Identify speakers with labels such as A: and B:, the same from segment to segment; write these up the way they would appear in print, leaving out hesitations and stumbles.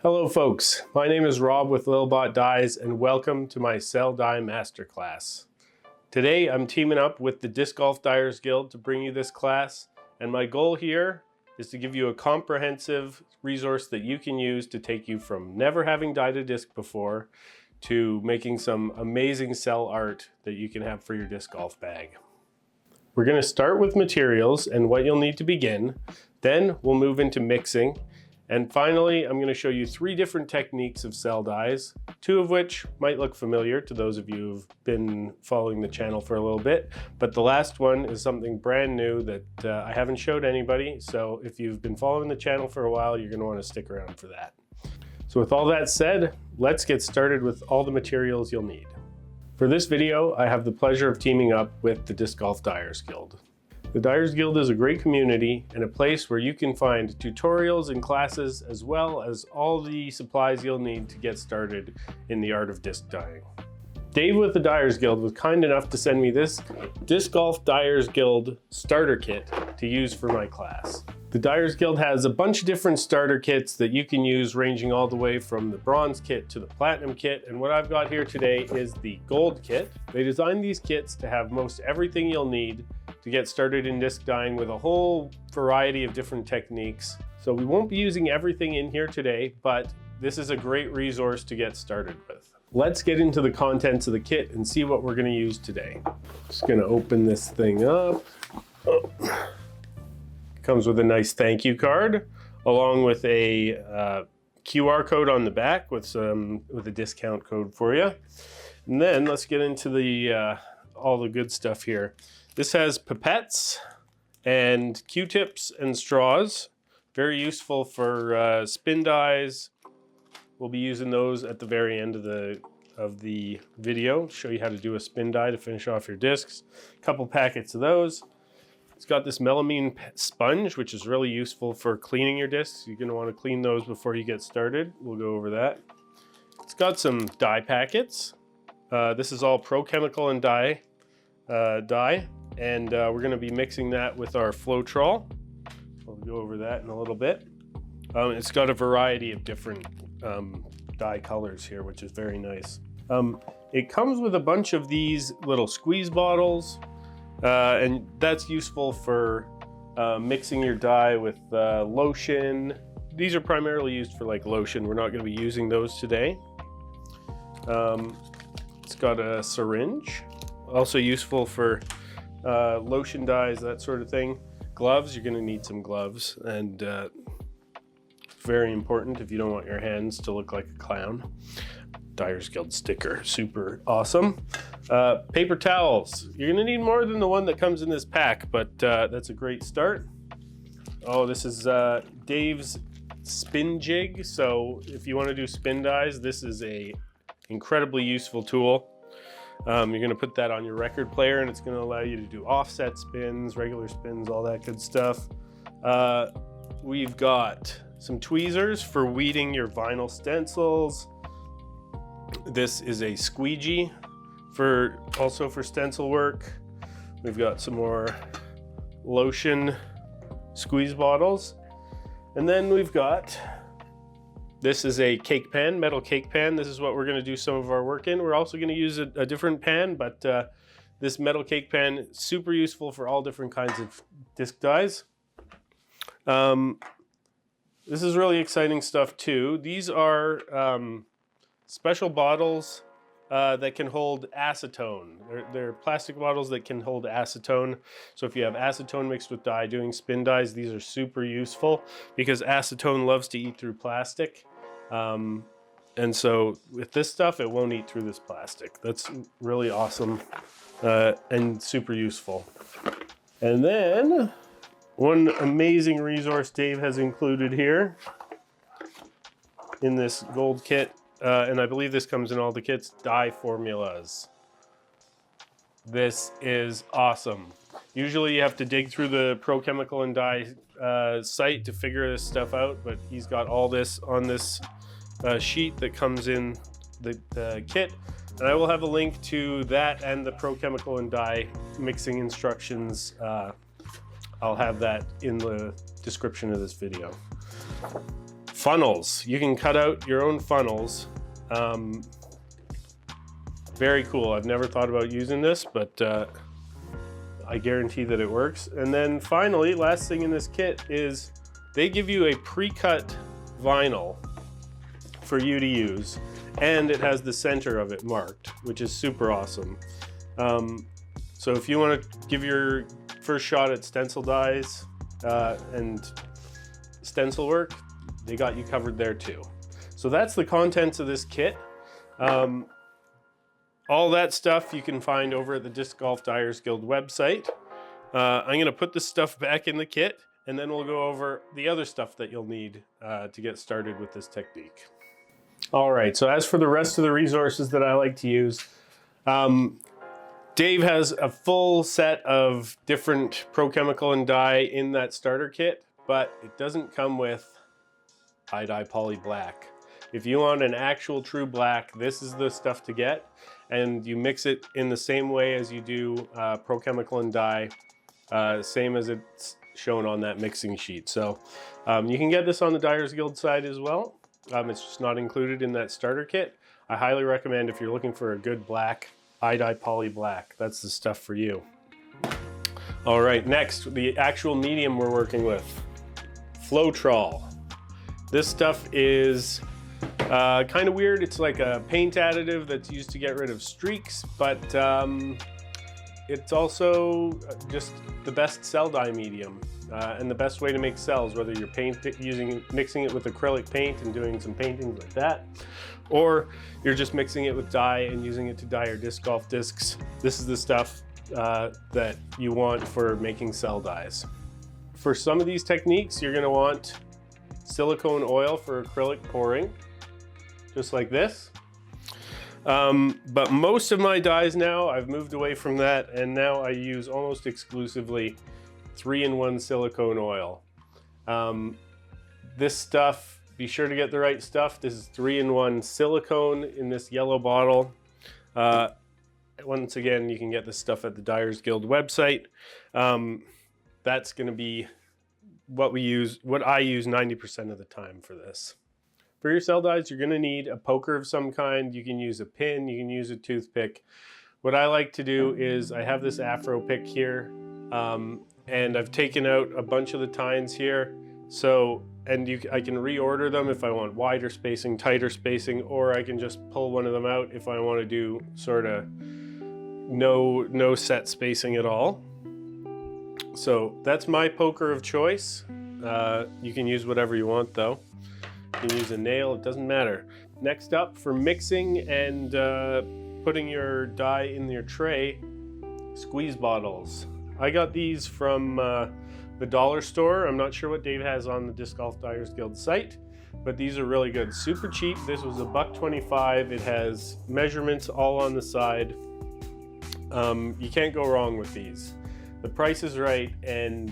A: Hello folks, my name is Rob with Lilbot Dyes and welcome to my Cell Dye Masterclass. Today I'm teaming up with the Disc Golf Dyers Guild to bring you this class, and my goal here is to give you a comprehensive resource that you can use to take you from never having dyed a disc before to making some amazing cell art that you can have for your disc golf bag. We're going to start with materials and what you'll need to begin, then we'll move into mixing. And finally, I'm going to show you 3 different techniques of cell dyes, 2 of which might look familiar to those of you who've been following the channel for a little bit, but the last one is something brand new that I haven't showed anybody, so if you've been following the channel for a while, you're going to want to stick around for that. So with all that said, let's get started with all the materials you'll need. For this video, I have the pleasure of teaming up with the Disc Golf Dyers Guild. The Dyers Guild is a great community and a place where you can find tutorials and classes as well as all the supplies you'll need to get started in the art of disc dyeing. Dave with the Dyers Guild was kind enough to send me this Disc Golf Dyers Guild starter kit to use for my class. The Dyers Guild has a bunch of different starter kits that you can use, ranging all the way from the bronze kit to the platinum kit, and what I've got here today is the gold kit. They designed these kits to have most everything you'll need to get started in disc dyeing with a whole variety of different techniques. So we won't be using everything in here today, but this is a great resource to get started with. Let's get into the contents of the kit and see what we're going to use today. Just going to open this thing up. Oh. Comes with a nice thank you card, along with a QR code on the back with a discount code for you. And then let's get into the all the good stuff here. This has pipettes and Q-tips and straws. Very useful for spin dyes. We'll be using those at the very end of the video. Show you how to do a spin dye to finish off your discs. A couple packets of those. It's got this melamine sponge, which is really useful for cleaning your discs. You're going to want to clean those before you get started. We'll go over that. It's got some dye packets. This is all Pro Chemical and Dye dye, and we're going to be mixing that with our Floetrol. We'll go over that in a little bit. It's got a variety of different dye colors here, which is very nice. It comes with a bunch of these little squeeze bottles, and that's useful for mixing your dye with lotion. These are primarily used for like lotion. We're not going to be using those today. It's got a syringe, also useful for lotion dyes, that sort of thing. Gloves, you're going to need some gloves, and very important if you don't want your hands to look like a clown. Dyers Guild sticker, super awesome. Paper towels. You're going to need more than the one that comes in this pack, but that's a great start. Oh, this is Dave's spin jig. So if you want to do spin dyes, this is a incredibly useful tool. You're going to put that on your record player, and it's going to allow you to do offset spins, regular spins, all that good stuff. We've got some tweezers for weeding your vinyl stencils. This is a squeegee also for stencil work. We've got some more lotion squeeze bottles. And then we've got, this is a cake pan, metal cake pan. This is what we're going to do some of our work in. We're also going to use a different pan, but this metal cake pan is super useful for all different kinds of disc dyes. This is really exciting stuff too. These are special bottles that can hold acetone. They're plastic bottles that can hold acetone. So if you have acetone mixed with dye doing spin dyes, these are super useful because acetone loves to eat through plastic. And so with this stuff, it won't eat through this plastic. That's really awesome and super useful. And then one amazing resource Dave has included here in this gold kit, and I believe this comes in all the kits, dye formulas. This is awesome. Usually you have to dig through the Pro Chemical and Dye site to figure this stuff out, but he's got all this on this sheet that comes in the kit, and I will have a link to that and the Pro Chemical and Dye mixing instructions. I'll have that in the description of this video. Funnels. You can cut out your own funnels. Very cool. I've never thought about using this, but I guarantee that it works. And then finally, last thing in this kit is they give you a pre-cut vinyl for you to use, and it has the center of it marked, which is super awesome. So if you want to give your first shot at stencil dies and stencil work, they got you covered there too. So that's the contents of this kit. All that stuff you can find over at the Disc Golf Dyers Guild website. I'm gonna put this stuff back in the kit, and then we'll go over the other stuff that you'll need to get started with this technique. All right, so as for the rest of the resources that I like to use, Dave has a full set of different Pro Chemical and Dye in that starter kit, but it doesn't come with high dye poly black. If you want an actual true black, this is the stuff to get, and you mix it in the same way as you do Pro Chemical and Dye, same as it's shown on that mixing sheet. So you can get this on the Dyers Guild side as well. It's just not included in that starter kit. I highly recommend if you're looking for a good black, high dye poly black, that's the stuff for you. All right, next, the actual medium we're working with, Floetrol. This stuff is kind of weird. It's like a paint additive that's used to get rid of streaks, but it's also just the best cell dye medium and the best way to make cells, whether you're mixing it with acrylic paint and doing some paintings like that, or you're just mixing it with dye and using it to dye your disc golf discs. This is the stuff that you want for making cell dyes. For some of these techniques, you're going to want silicone oil for acrylic pouring, just like this. But most of my dyes now, I've moved away from that, and now I use almost exclusively 3-in-1 silicone oil. This stuff, be sure to get the right stuff. This is 3-in-1 silicone in this yellow bottle. Once again, you can get this stuff at the Dyers Guild website. That's going to be what I use 90% of the time for this. For your cell dyes, you're going to need a poker of some kind. You can use a pin, you can use a toothpick. What I like to do is I have this Afro pick here, and I've taken out a bunch of the tines here. So, I can reorder them if I want wider spacing, tighter spacing, or I can just pull one of them out if I want to do sort of no set spacing at all. So that's my poker of choice. You can use whatever you want though. You can use a nail, it doesn't matter. Next up, for mixing and putting your dye in your tray, squeeze bottles. I got these from the dollar store. I'm not sure what Dave has on the Disc Golf Dyers Guild site, but these are really good. Super cheap. This was $1.25. It has measurements all on the side. You can't go wrong with these. The price is right, and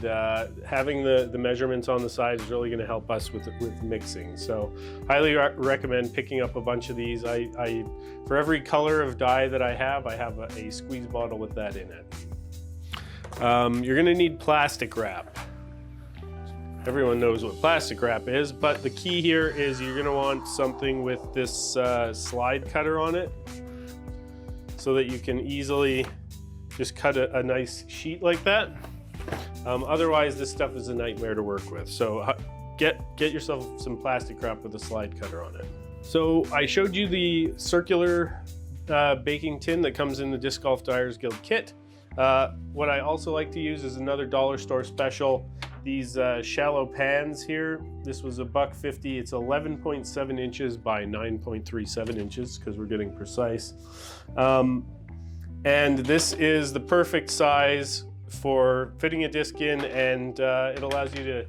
A: having the measurements on the side is really going to help us with mixing. So highly recommend picking up a bunch of these. For every color of dye that I have a squeeze bottle with that in it. You're going to need plastic wrap. Everyone knows what plastic wrap is, but the key here is you're going to want something with this slide cutter on it so that you can easily just cut a nice sheet like that. Otherwise, this stuff is a nightmare to work with. So get yourself some plastic wrap with a slide cutter on it. So I showed you the circular baking tin that comes in the Disc Golf Dyers Guild kit. What I also like to use is another dollar store special. These shallow pans here. This was $1.50. It's 11.7 inches by 9.37 inches because we're getting precise. And this is the perfect size for fitting a disc in, and it allows you to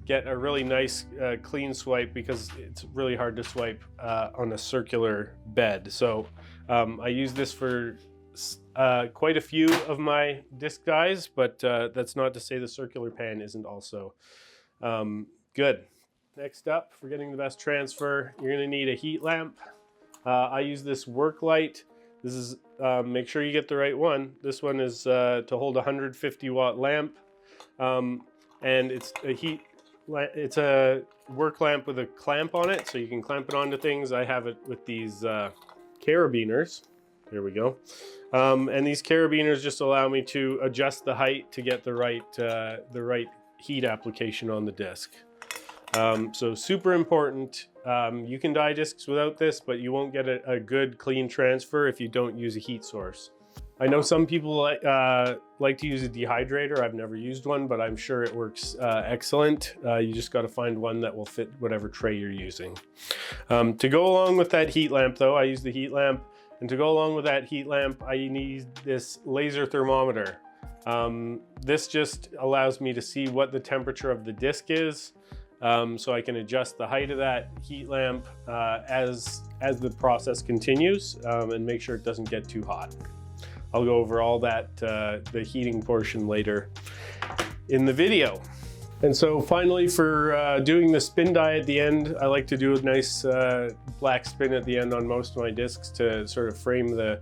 A: get a really nice clean swipe because it's really hard to swipe on a circular bed. So I use this for quite a few of my disc dyes, but that's not to say the circular pan isn't also good. Next up, for getting the best transfer, you're going to need a heat lamp. I use this work light. This is, make sure you get the right one. This one is to hold a 150 watt lamp, and it's a heat it's a work lamp with a clamp on it, so you can clamp it onto things. I have it with these carabiners. There we go. And these carabiners just allow me to adjust the height to get the right heat application on the disc. So super important. You can dye discs without this, but you won't get a good clean transfer if you don't use a heat source. I know some people like to use a dehydrator. I've never used one, but I'm sure it works excellent. You just got to find one that will fit whatever tray you're using. To go along with that heat lamp though, I use the heat lamp. And to go along with that heat lamp, I need this laser thermometer. This just allows me to see what the temperature of the disc is. So I can adjust the height of that heat lamp as the process continues and make sure it doesn't get too hot. I'll go over all that, the heating portion later in the video. And so finally, for doing the spin dye at the end, I like to do a nice black spin at the end on most of my discs to sort of frame the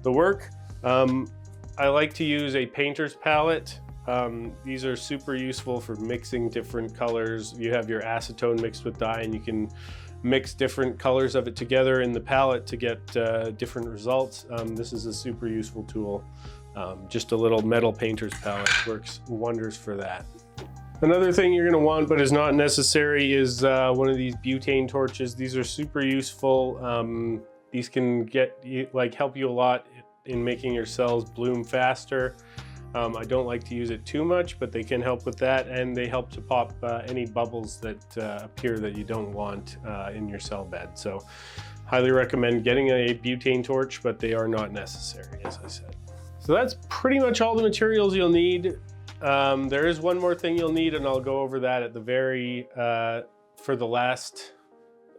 A: work. I like to use a painter's palette. These are super useful for mixing different colors. You have your acetone mixed with dye, and you can mix different colors of it together in the palette to get different results. This is a super useful tool. Just a little metal painter's palette works wonders for that. Another thing you're going to want, but is not necessary, is one of these butane torches. These are super useful. These can help you a lot in making your cells bloom faster. I don't like to use it too much, but they can help with that, and they help to pop any bubbles that appear that you don't want in your cell bed. So highly recommend getting a butane torch, but they are not necessary, as I said. So that's pretty much all the materials you'll need. There is one more thing you'll need, and I'll go over that at the for the last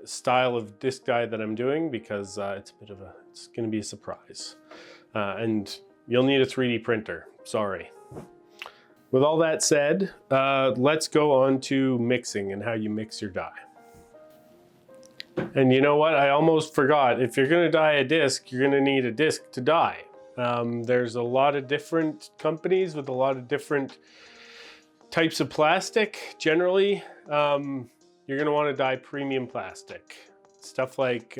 A: style of disc dye that I'm doing, because it's going to be a surprise. And you'll need a 3D printer. Sorry. With all that said, let's go on to mixing and how you mix your dye. And you know what? I almost forgot. If you're going to dye a disc, you're going to need a disc to dye. There's a lot of different companies with a lot of different types of plastic. Generally, you're going to want to dye premium plastic. Stuff like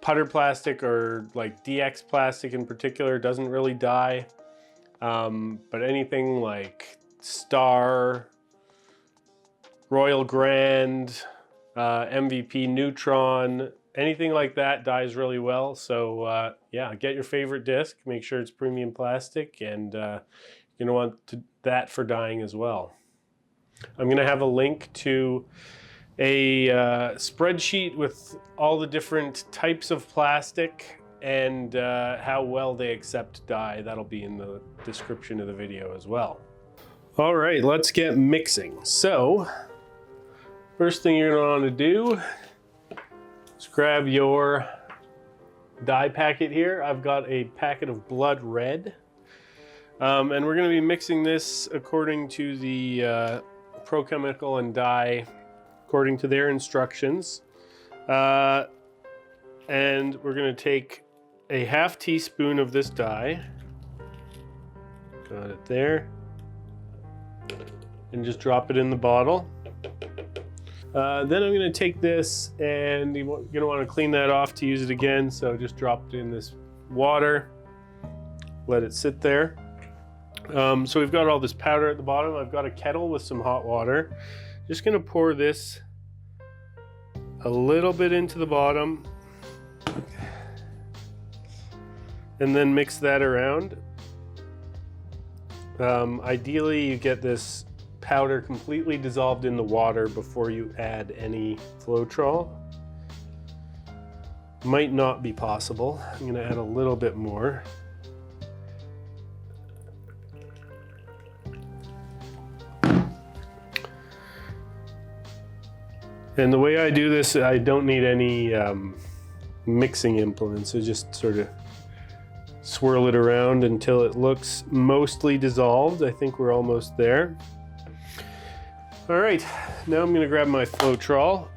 A: putter plastic, or like DX plastic in particular, doesn't really dye. But anything like Star, Royal Grand, MVP Neutron, anything like that dyes really well. So yeah, get your favorite disc, make sure it's premium plastic, and you're gonna want that for dyeing as well. I'm gonna have a link to a spreadsheet with all the different types of plastic and how well they accept dye. That'll be in the description of the video as well. All right, let's get mixing. So first thing you're gonna want to do is grab your dye packet here. I've got a packet of blood red, and we're going to be mixing this according to the Floetrol and Dye, according to their instructions. And we're going to take a ½ teaspoon of this dye, got it there, and just drop it in the bottle. Then I'm going to take this, and you're going to want to clean that off to use it again. So just drop it in this water, let it sit there. So we've got all this powder at the bottom. I've got a kettle with some hot water. Just going to pour this a little bit into the bottom, and then mix that around. Ideally, you get this powder completely dissolved in the water before you add any Floetrol. Might not be possible. I'm going to add a little bit more. And the way I do this, I don't need any mixing implements. I just sort of swirl it around until it looks mostly dissolved. I think we're almost there. All right, now I'm gonna grab my Floetrol.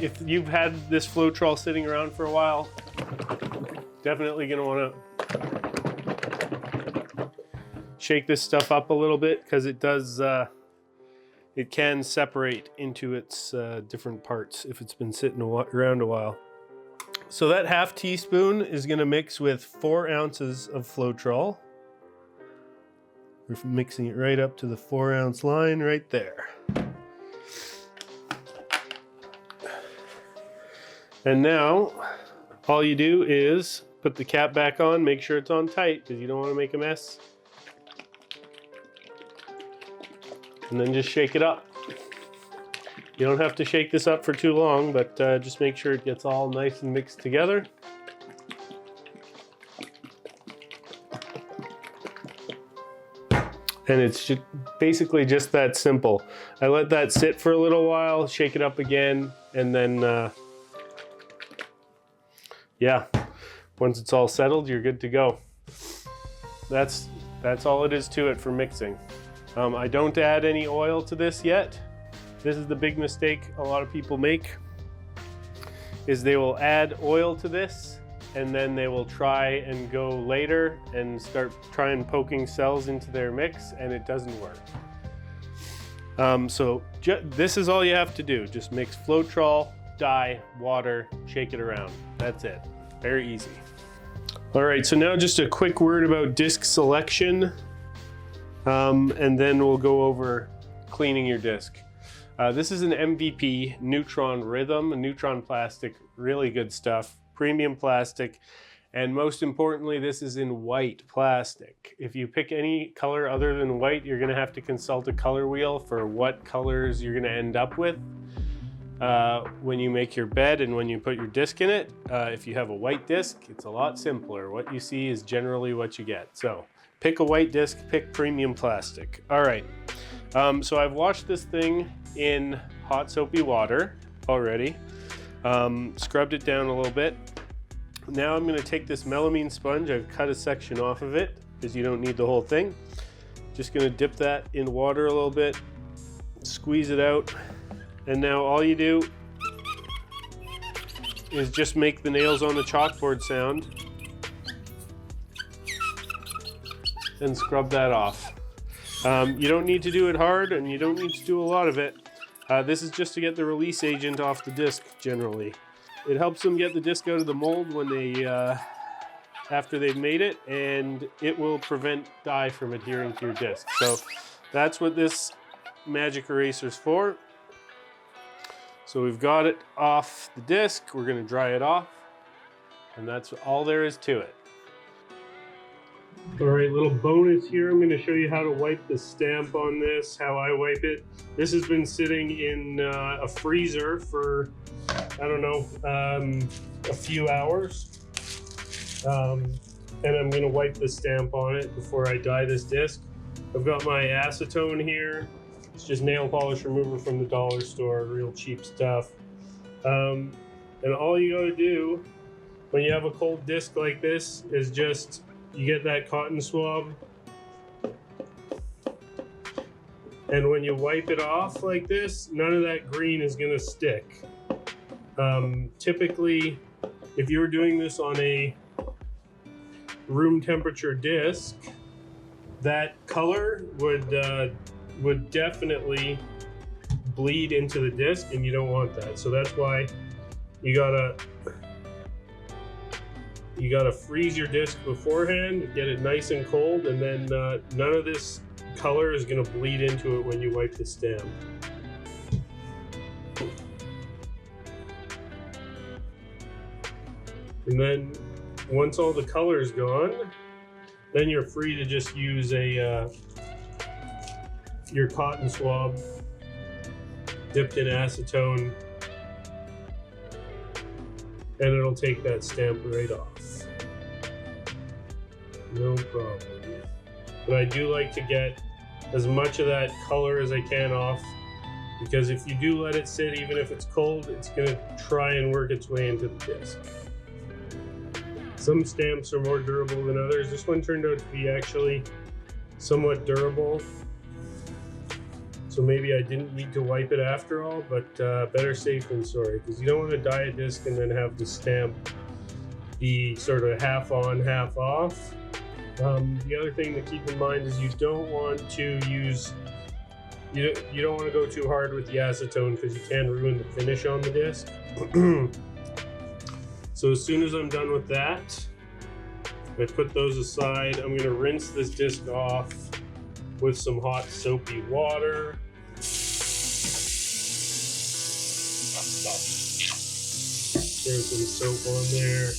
A: If you've had this Floetrol sitting around for a while, definitely gonna wanna shake this stuff up a little bit, because it does it can separate into its different parts if it's been sitting around a while. So that half teaspoon is going to mix with 4 ounces of Floetrol. We're mixing it right up to the 4-ounce line right there. And now all you do is put the cap back on, make sure it's on tight because you don't want to make a mess. And then just shake it up. You don't have to shake this up for too long, but just make sure it gets all nice and mixed together. And it's just basically just that simple. I let that sit for a little while, shake it up again, and then yeah, once it's all settled, you're good to go. That's all it is to it for mixing. I don't add any oil to this yet. This is the big mistake a lot of people make, is they will add oil to this and then they will try and go later and start trying poking cells into their mix, and it doesn't work. So this is all you have to do. Just mix Floetrol, dye, water, shake it around. That's it. Very easy. All right, so now just a quick word about disc selection, and then we'll go over cleaning your disc. This is an MVP Neutron Rhythm, a Neutron plastic, really good stuff, premium plastic, and most importantly, this is in white plastic. If you pick any color other than white, you're gonna have to consult a color wheel for what colors you're gonna end up with when you make your bed and when you put your disc in it. If you have a white disc, it's a lot simpler. What you see is generally what you get. So pick a white disc, pick premium plastic. All right, so I've washed this thing in hot soapy water already, scrubbed it down a little bit. Now I'm going to take this melamine sponge. I've cut a section off of it because you don't need the whole thing. Just going to dip that in water a little bit, squeeze it out, and now all you do is just make the nails on the chalkboard sound and scrub that off. You don't need to do it hard, and you don't need to do a lot of it. This is just to get the release agent off the disc generally. It helps them get the disc out of the mold when they, after they've made it, and it will prevent dye from adhering to your disc. So that's what this magic eraser is for. So we've got it off the disc. We're going to dry it off, and that's all there is to it. All right, little bonus here. I'm going to show you how to wipe the stamp on this, how I wipe it. This has been sitting in a freezer for, I don't know, a few hours. And I'm going to wipe the stamp on it before I dye this disc. I've got my acetone here. It's just nail polish remover from the dollar store, real cheap stuff. And all you got to do when you have a cold disc like this is just, you get that cotton swab, and when you wipe it off like this, none of that green is going to stick. Typically, if you were doing this on a room temperature disc, that color would definitely bleed into the disc, and you don't want that. So that's why you gotta freeze your disc beforehand, get it nice and cold, and then none of this color is going to bleed into it when you wipe the stamp. And then once all the color is gone, then you're free to just use your cotton swab dipped in acetone, and it'll take that stamp right off. No problem. But I do like to get as much of that color as I can off, because if you do let it sit, even if it's cold, it's going to try and work its way into the disc. Some stamps are more durable than others. This one turned out to be actually somewhat durable, so maybe I didn't need to wipe it after all, but better safe than sorry, because you don't want to dye a disc and then have the stamp be sort of half on, half off. The other thing to keep in mind is you don't want to use You don't want to go too hard with the acetone because you can ruin the finish on the disc. So as soon as I'm done with that, I put those aside. I'm going to rinse this disc off with some hot soapy water. There's some soap on there.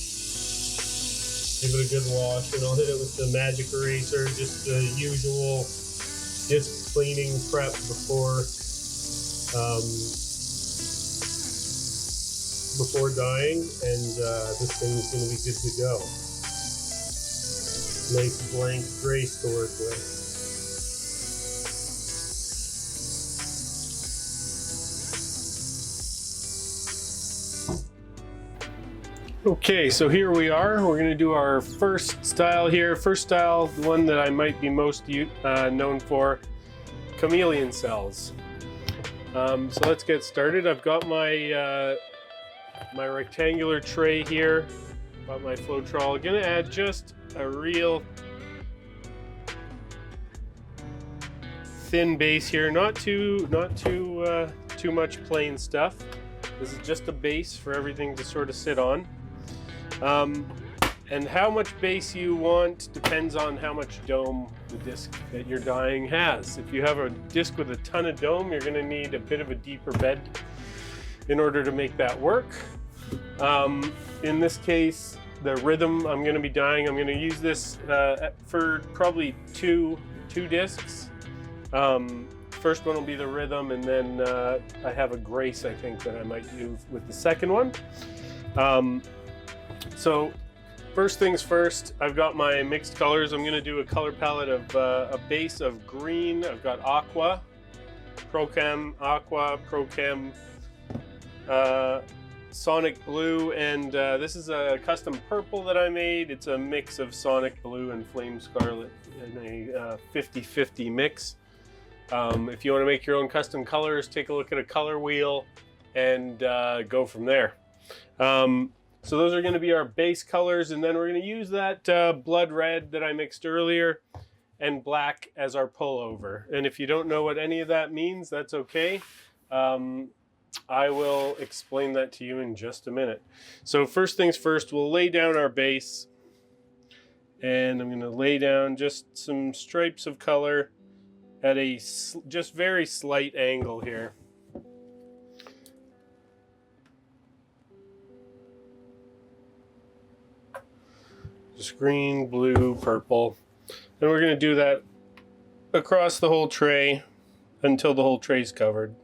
A: Give it a good wash, and I'll hit it with the magic eraser, just the usual disc cleaning prep before dyeing, and this thing's going to be good to go. Nice blank trace to work with. Okay, so here we are. We're going to do our first style here. First style, the one that I might be most known for, Chameleon Cells. So let's get started. I've got my my rectangular tray here. Got my Floetrol. Going to add just a real thin base here. Not too much plain stuff. This is just a base for everything to sort of sit on. And how much base you want depends on how much dome the disc that you're dyeing has. If you have a disc with a ton of dome, you're going to need a bit of a deeper bed in order to make that work. In this case, the rhythm I'm going to be dyeing, I'm going to use this for probably two discs. First one will be the rhythm, and then I have a grace, I think, that I might do with the second one. So first things first, I've got my mixed colors. I'm going to do a color palette of a base of green. I've got aqua, prochem, sonic blue, and this is a custom purple that I made. It's a mix of sonic blue and flame scarlet in a 50-50 mix. If you want to make your own custom colors, take a look at a color wheel and go from there. So those are going to be our base colors, and then we're going to use that blood red that I mixed earlier and black as our pullover. And if you don't know what any of that means, that's okay. I will explain that to you in just a minute. So first things first, we'll lay down our base, and I'm going to lay down just some stripes of color at a just very slight angle here. Just green, blue, purple. And we're going to do that across the whole tray until the whole tray is covered.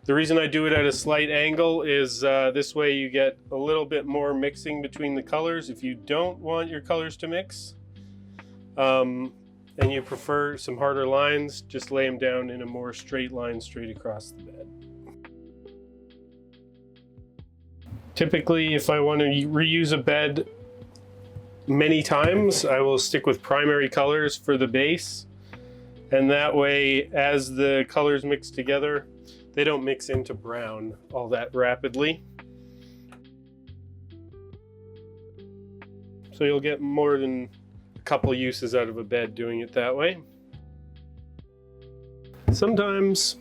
A: The reason I do it at a slight angle is this way you get a little bit more mixing between the colors. If you don't want your colors to mix and you prefer some harder lines, just lay them down in a more straight line straight across the bed. Typically, if I want to reuse a bed many times, I will stick with primary colors for the base, and that way as the colors mix together, they don't mix into brown all that rapidly. So you'll get more than a couple uses out of a bed doing it that way. Sometimes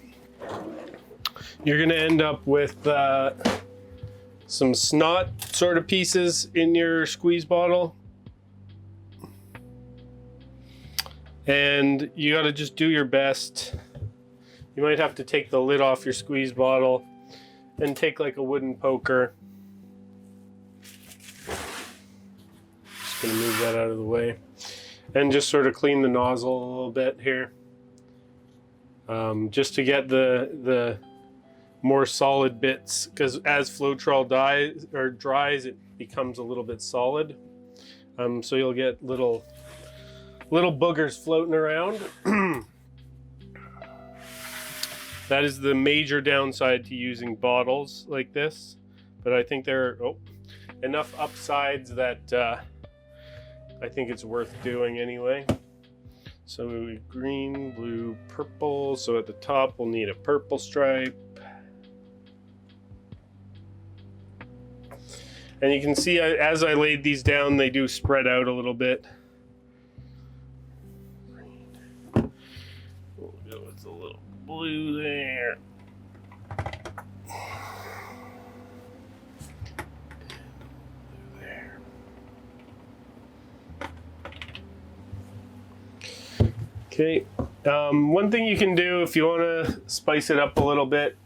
A: you're going to end up with some snot sort of pieces in your squeeze bottle. And you got to just do your best. You might have to take the lid off your squeeze bottle and take like a wooden poker. Just gonna move that out of the way. And just sort of clean the nozzle a little bit here. Just to get the more solid bits, because as Floetrol dries, it becomes a little bit solid. So you'll get little boogers floating around. That is the major downside to using bottles like this, but I think there are enough upsides that I think it's worth doing anyway. So green, blue, purple. So at the top we'll need a purple stripe. And you can see as I laid these down, they do spread out a little bit. We'll go with a little blue there. Okay, one thing you can do if you want to spice it up a little bit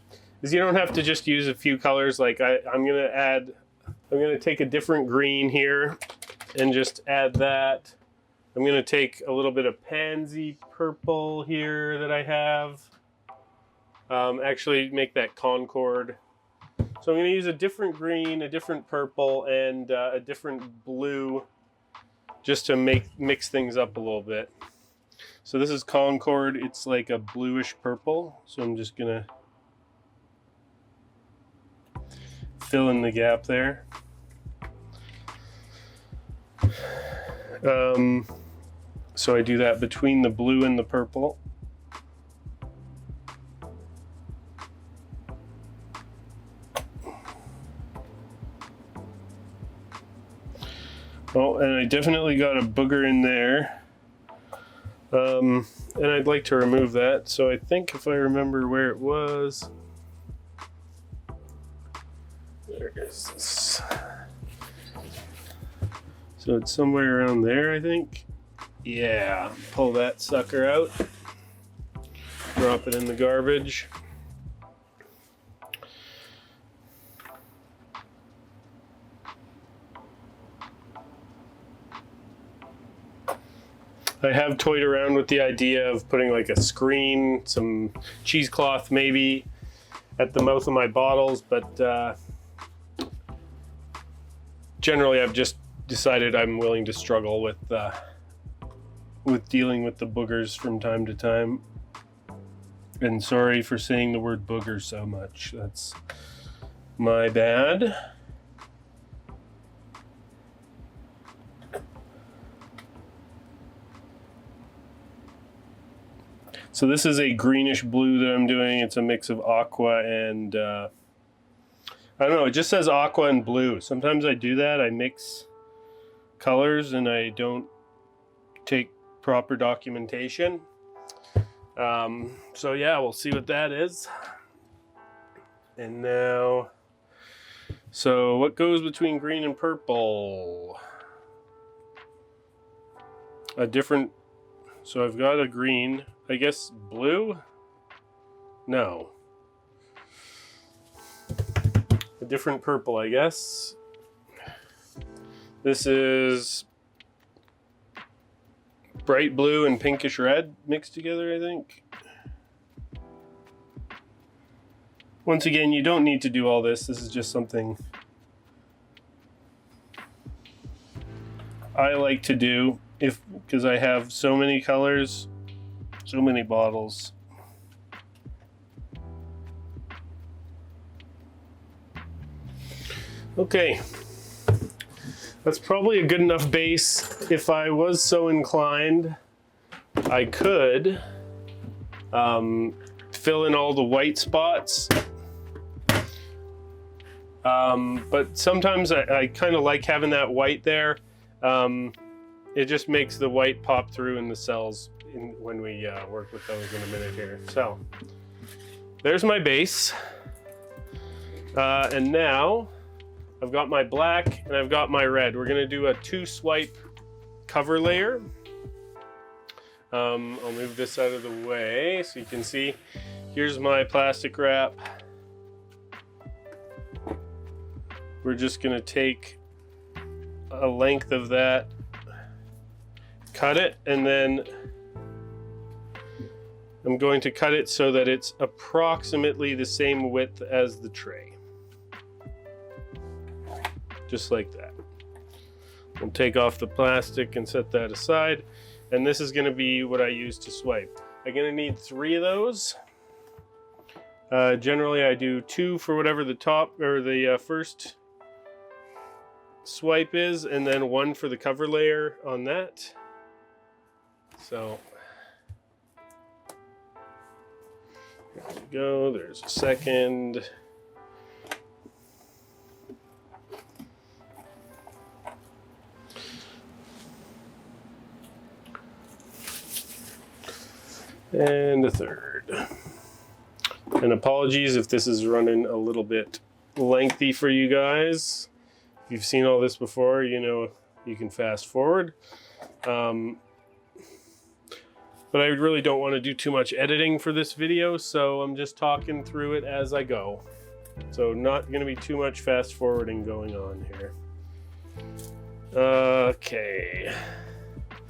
A: is you don't have to just use a few colors. Like I'm gonna take a different green here and just add that. I'm gonna take a little bit of pansy purple here that I have. Actually make that Concord. So I'm gonna use a different green, a different purple, and a different blue just to mix things up a little bit. So this is Concord, it's like a bluish purple. So I'm just gonna fill in the gap there. So I do that between the blue and the purple. Oh, and I definitely got a booger in there. And I'd like to remove that. So I think if I remember where it was, there it is. So it's somewhere around there, I think. Yeah, pull that sucker out. Drop it in the garbage. I have toyed around with the idea of putting like a screen, some cheesecloth maybe at the mouth of my bottles, but generally I've just decided I'm willing to struggle with dealing with the boogers from time to time. And sorry for saying the word booger so much. That's my bad. So this is a greenish blue that I'm doing. It's a mix of aqua and, I don't know, it just says aqua and blue. Sometimes I do that. I mix colors and I don't take proper documentation. So yeah, we'll see what that is. And now, so what goes between green and purple? A different, so I've got a green. I guess blue? No. A different purple, I guess. This is bright blue and pinkish red mixed together, I think. Once again, you don't need to do all this. This is just something I like to do because I have so many colors. So many bottles. Okay, that's probably a good enough base. If I was so inclined, I could fill in all the white spots. But sometimes I kind of like having that white there. It just makes the white pop through in the cells when we work with those in a minute here. So there's my base. And now I've got my black and I've got my red. We're gonna do a 2-swipe cover layer. I'll move this out of the way so you can see. Here's my plastic wrap. We're just gonna take a length of that, cut it, and then I'm going to cut it so that it's approximately the same width as the tray. Just like that. We'll take off the plastic and set that aside. And this is going to be what I use to swipe. I'm going to need 3 of those. Generally I do 2 for whatever the top or the first swipe is, and then 1 for the cover layer on that. So there we go, there's a second. And a third. And apologies if this is running a little bit lengthy for you guys. If you've seen all this before, you know you can fast forward. But I really don't want to do too much editing for this video, so I'm just talking through it as I go. So not going to be too much fast forwarding going on here. Okay.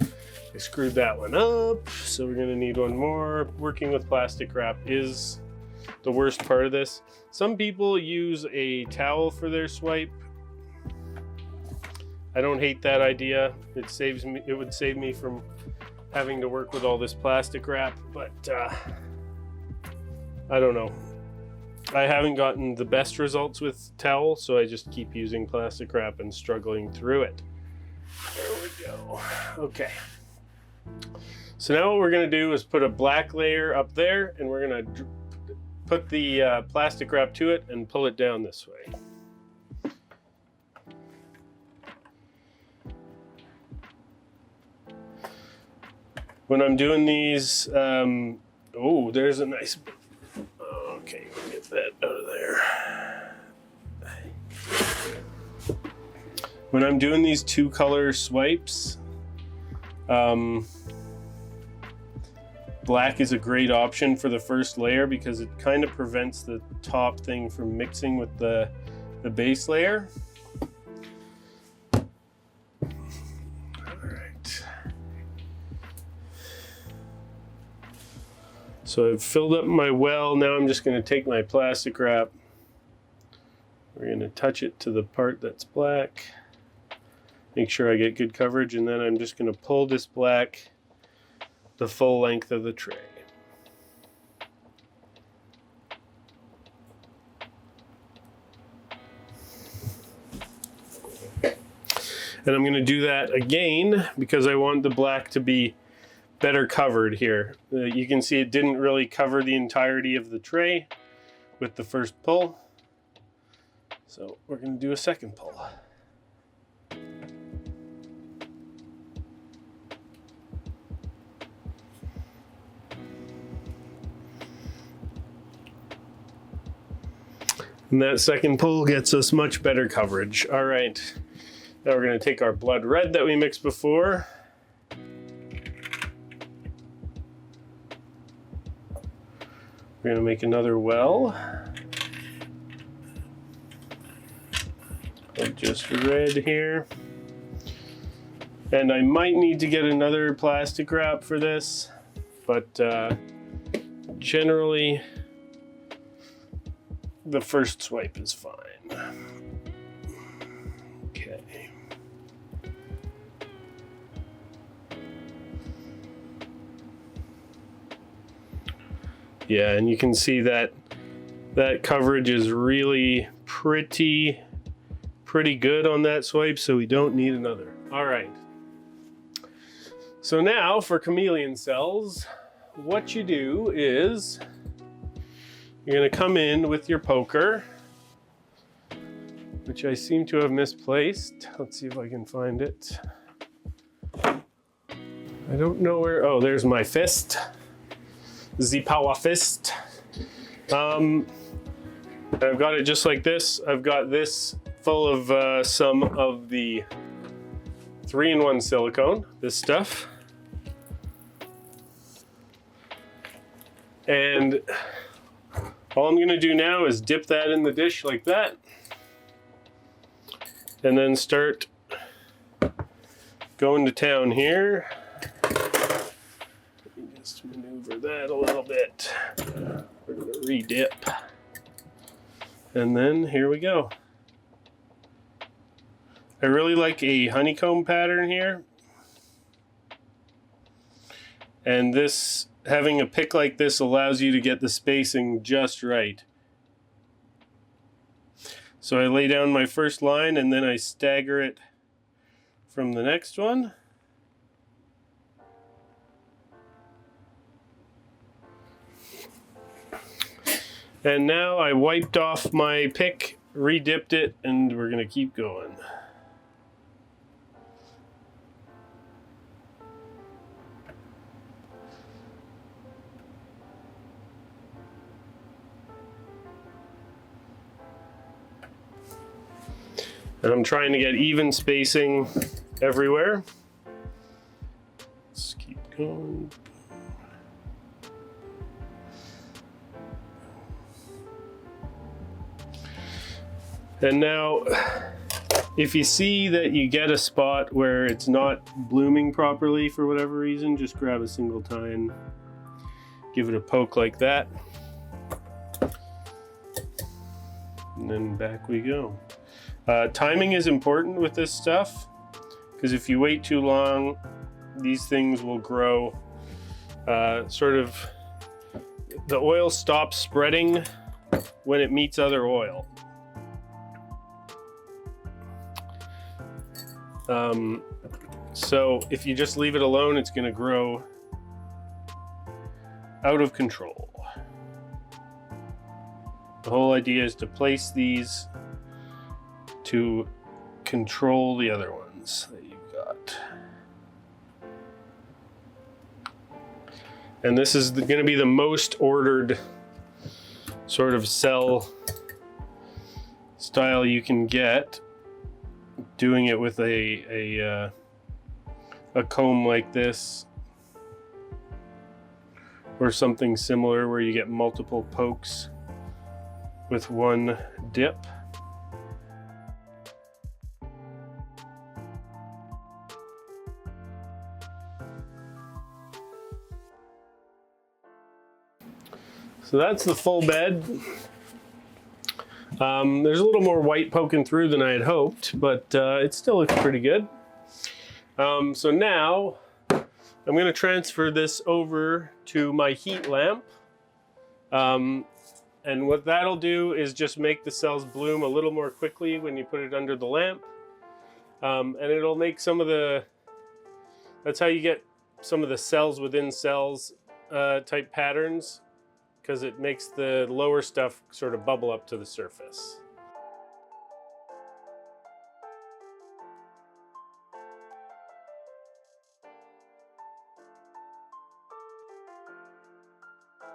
A: I screwed that one up, so we're going to need one more. Working with plastic wrap is the worst part of this. Some people use a towel for their swipe. I don't hate that idea. It would save me from having to work with all this plastic wrap, but I don't know. I haven't gotten the best results with towel, so I just keep using plastic wrap and struggling through it. There we go. Okay. So now what we're going to do is put a black layer up there, and we're going to put the plastic wrap to it and pull it down this way. When I'm doing these, oh, there's a nice, okay, we'll get that out of there. When I'm doing these two color swipes, black is a great option for the first layer because it kind of prevents the top thing from mixing with the base layer. So I've filled up my well. Now I'm just going to take my plastic wrap. We're going to touch it to the part that's black. Make sure I get good coverage, and then I'm just going to pull this black the full length of the tray. And I'm going to do that again because I want the black to be better covered here. You can see it didn't really cover the entirety of the tray with the first pull. So we're going to do a second pull. And that second pull gets us much better coverage. All right, now we're going to take our blood red that we mixed before. We're going to make another well of just red here. And I might need to get another plastic wrap for this, but generally the first swipe is fine. Okay. Yeah, and you can see that coverage is really pretty good on that swipe, so we don't need another. All right. So now for Chameleon Cells, what you do is you're going to come in with your poker, which I seem to have misplaced. Let's see if I can find it. I don't know where. Oh, there's my fist. The power fist. I've got it just like this. I've got this full of some of the 3-in-1 silicone, this stuff. And all I'm gonna do now is dip that in the dish like that, and then start going to town here. Just maneuver that a little bit. We're going to re-dip. And then here we go. I really like a honeycomb pattern here. And this, having a pick like this allows you to get the spacing just right. So I lay down my first line and then I stagger it from the next one. And now I wiped off my pick, re-dipped it, and we're going to keep going. And I'm trying to get even spacing everywhere. Let's keep going. And now, if you see that you get a spot where it's not blooming properly for whatever reason, just grab a single tine, give it a poke like that, and then back we go. Timing is important with this stuff, because if you wait too long, these things will grow sort of, the oil stops spreading when it meets other oil. So if you just leave it alone, it's going to grow out of control. The whole idea is to place these to control the other ones that you've got. And this is going to be the most ordered sort of cell style you can get, doing it with a comb like this, or something similar where you get multiple pokes with one dip. So that's the full bed. There's a little more white poking through than I had hoped, but it still looks pretty good. So now I'm going to transfer this over to my heat lamp. And what that'll do is just make the cells bloom a little more quickly when you put it under the lamp. And it'll make some of the, that's how you get some of the cells within cells type patterns, because it makes the lower stuff sort of bubble up to the surface.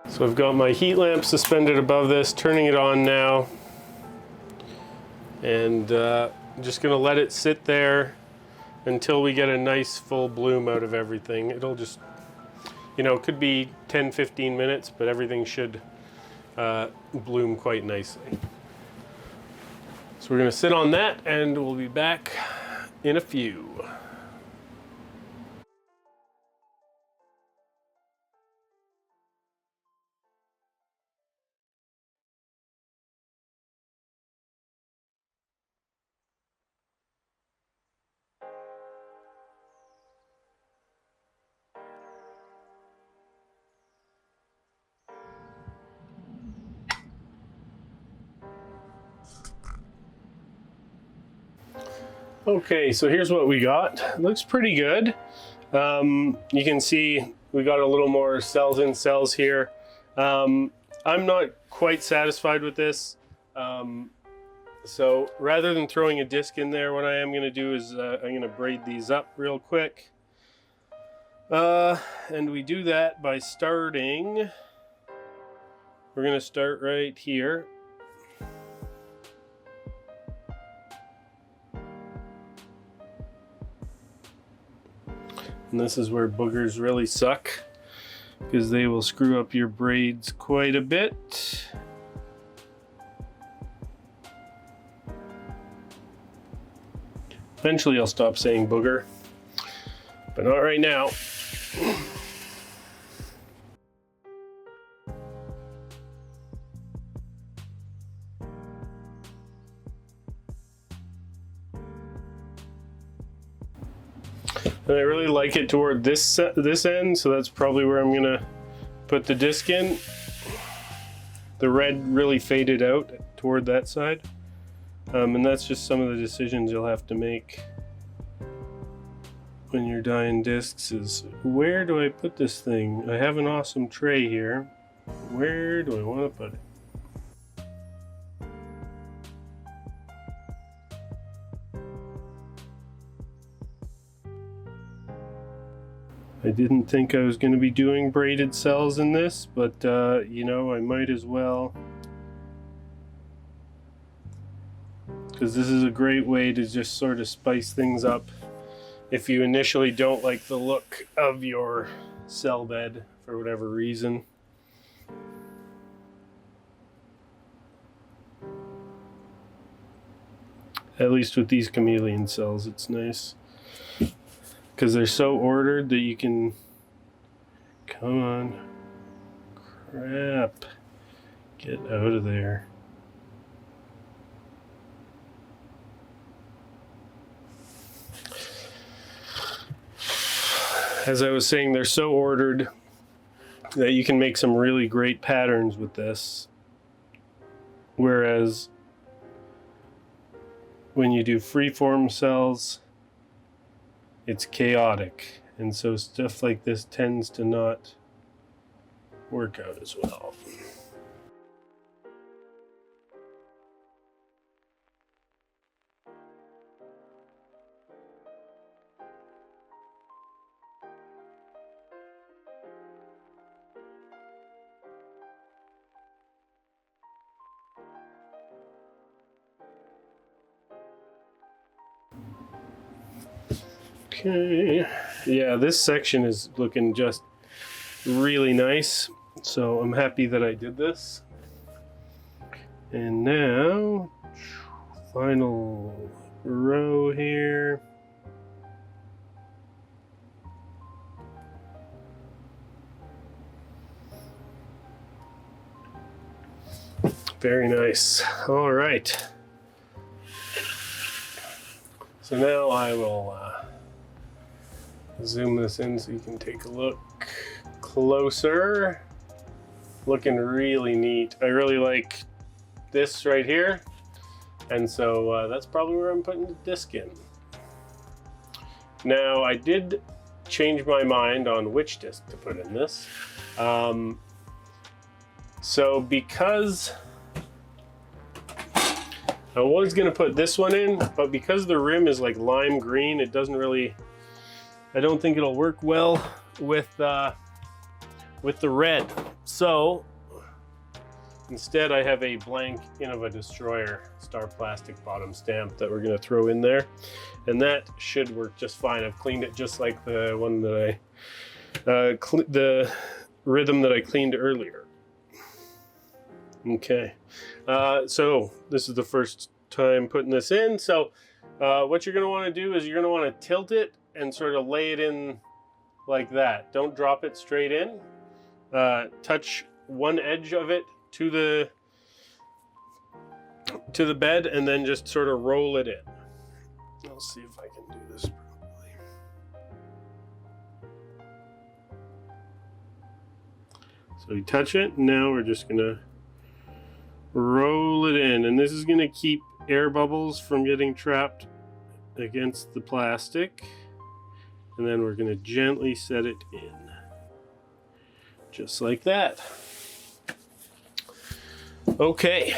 A: So I've got my heat lamp suspended above this, turning it on now, and I'm just gonna let it sit there until we get a nice full bloom out of everything. It'll just, you know, it could be 10-15 minutes, but everything should bloom quite nicely. So we're gonna sit on that and we'll be back in a few. Okay, so here's what we got. It looks pretty good. You can see we got a little more cells in cells here. I'm not quite satisfied with this. So rather than throwing a disc in there, what I am going to do is I'm going to braid these up real quick. And we do that by starting, we're going to start right here. And this is where boogers really suck, because they will screw up your braids quite a bit. Eventually I'll stop saying booger, but not right now. And I really like it toward this end, so that's probably where I'm gonna put the disc in. The red really faded out toward that side. And that's just some of the decisions you'll have to make when you're dyeing discs, is where do I put this thing? I have an awesome tray here. Where do I want to put it? I didn't think I was going to be doing braided cells in this, but you know, I might as well. because this is a great way to just sort of spice things up if you initially don't like the look of your cell bed for whatever reason. At least with these Chameleon cells, it's nice because they're so ordered that you can, come on, crap, get out of there. As I was saying, they're so ordered that you can make some really great patterns with this. Whereas when you do freeform cells, it's chaotic. And so stuff like this tends to not work out as well. Okay, yeah, this section is looking just really nice, so I'm happy that I did this. And now, final row here. Very nice. All right. So now I will zoom this in so you can take a look closer. Looking really neat. I really like this right here. And so that's probably where I'm putting the disc in. Now I did change my mind on which disc to put in this. So because I was gonna put this one in, but because the rim is like lime green, it doesn't really, I don't think it'll work well with the red. So instead I have a blank Innova Destroyer Star Plastic bottom stamp that we're gonna throw in there. And that should work just fine. I've cleaned it just like the one that the rhythm that I cleaned earlier. Okay, so this is the first time putting this in. So what you're gonna wanna do is you're gonna wanna tilt it and sort of lay it in like that. Don't drop it straight in. Touch one edge of it to the bed and then just sort of roll it in. I'll see if I can do this properly. So you touch it, now we're just gonna roll it in, and this is gonna keep air bubbles from getting trapped against the plastic. And then we're gonna gently set it in. Just like that. Okay.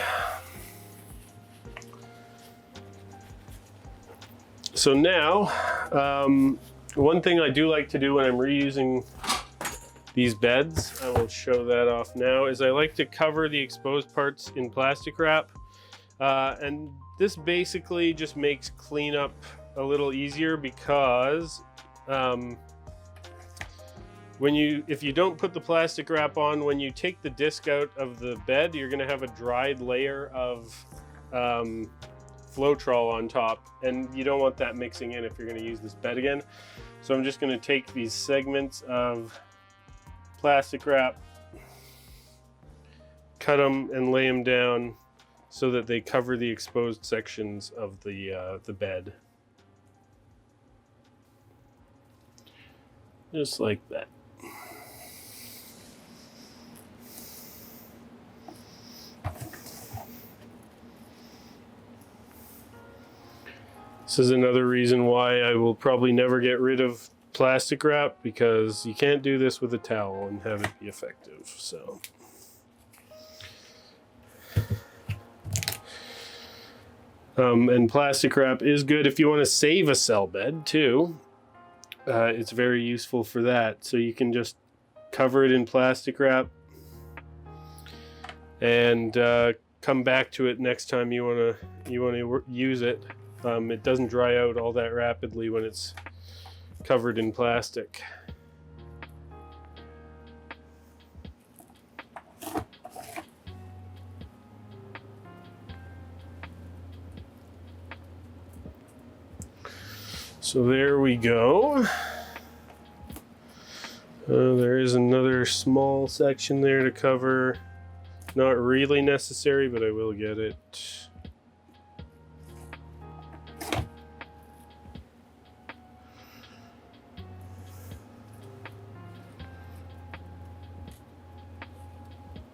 A: So now, one thing I do like to do when I'm reusing these beds, I will show that off now, is I like to cover the exposed parts in plastic wrap. And this basically just makes cleanup a little easier because if you don't put the plastic wrap on, when you take the disc out of the bed, you're gonna have a dried layer of Floetrol on top, and you don't want that mixing in if you're gonna use this bed again. So I'm just gonna take these segments of plastic wrap, cut them and lay them down so that they cover the exposed sections of the bed. Just like that. This is another reason why I will probably never get rid of plastic wrap, because you can't do this with a towel and have it be effective. So and plastic wrap is good if you want to save a cell bed too. It's very useful for that. So you can just cover it in plastic wrap and come back to it next time you want to use it. It doesn't dry out all that rapidly when it's covered in plastic. So there we go. There is another small section there to cover. Not really necessary, but I will get it.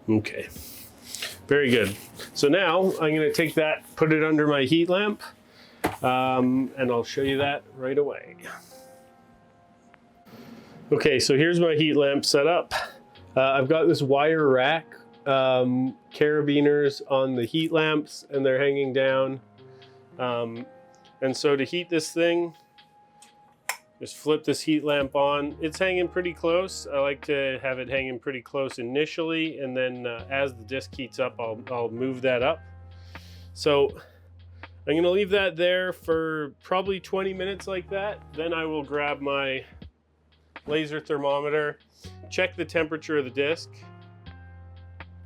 A: Okay, very good. So now I'm going to take that, put it under my heat lamp, and I'll show you that right away. Okay, so here's my heat lamp set up. I've got this wire rack, carabiners on the heat lamps, and they're hanging down. And so to heat this thing, just flip this heat lamp on. It's hanging pretty close. I like to have it hanging pretty close initially, and then as the disc heats up, I'll move that up. So I'm gonna leave that there for probably 20 minutes like that. Then I will grab my laser thermometer, check the temperature of the disc.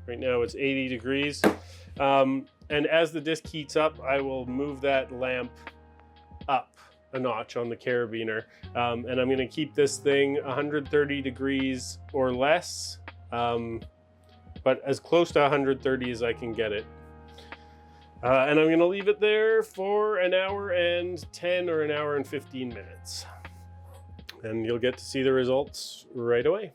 A: Right now it's 80 degrees. And as the disc heats up, I will move that lamp up a notch on the carabiner. And I'm gonna keep this thing 130 degrees or less, but as close to 130 as I can get it. And I'm gonna leave it there for an hour and 10 or an hour and 15 minutes. And you'll get to see the results right away.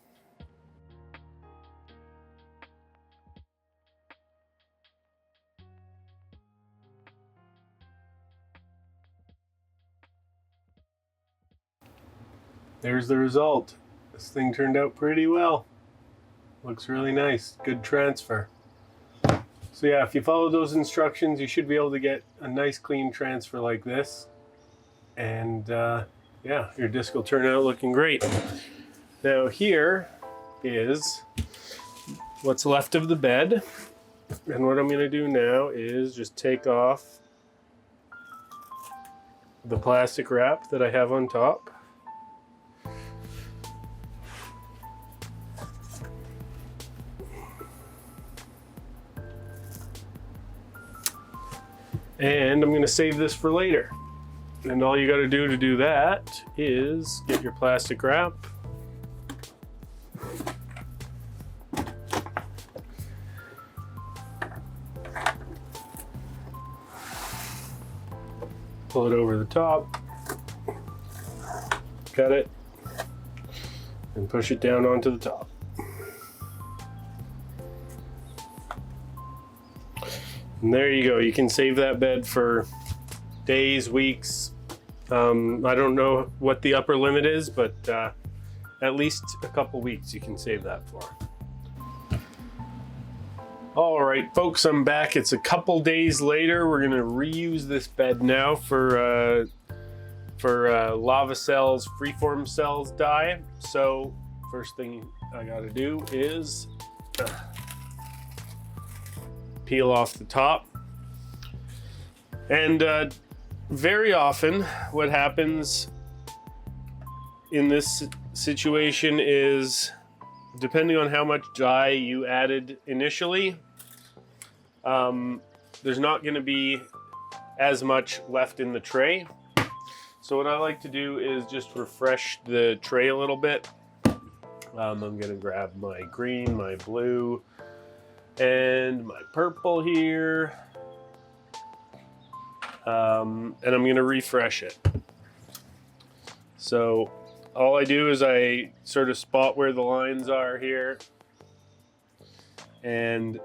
A: There's the result. This thing turned out pretty well. Looks really nice, good transfer. So yeah, if you follow those instructions, you should be able to get a nice clean transfer like this. And yeah, your disc will turn out looking great. Now here is what's left of the bed. And what I'm gonna do now is just take off the plastic wrap that I have on top. And I'm gonna save this for later. And all you gotta do to do that is get your plastic wrap. Pull it over the top, cut it, and push it down onto the top. And there you go. You can save that bed for days, weeks. I don't know what the upper limit is, but at least a couple weeks you can save that for. All right, folks, I'm back. It's a couple days later. We're gonna reuse this bed now for Lava Cells, Freeform Cells dye. So first thing I gotta do is peel off the top. And very often what happens in this situation is, depending on how much dye you added initially, there's not going to be as much left in the tray. So what I like to do is just refresh the tray a little bit. I'm going to grab my green, my blue, and my purple here. And I'm going to refresh it. So all I do is I sort of spot where the lines are here, and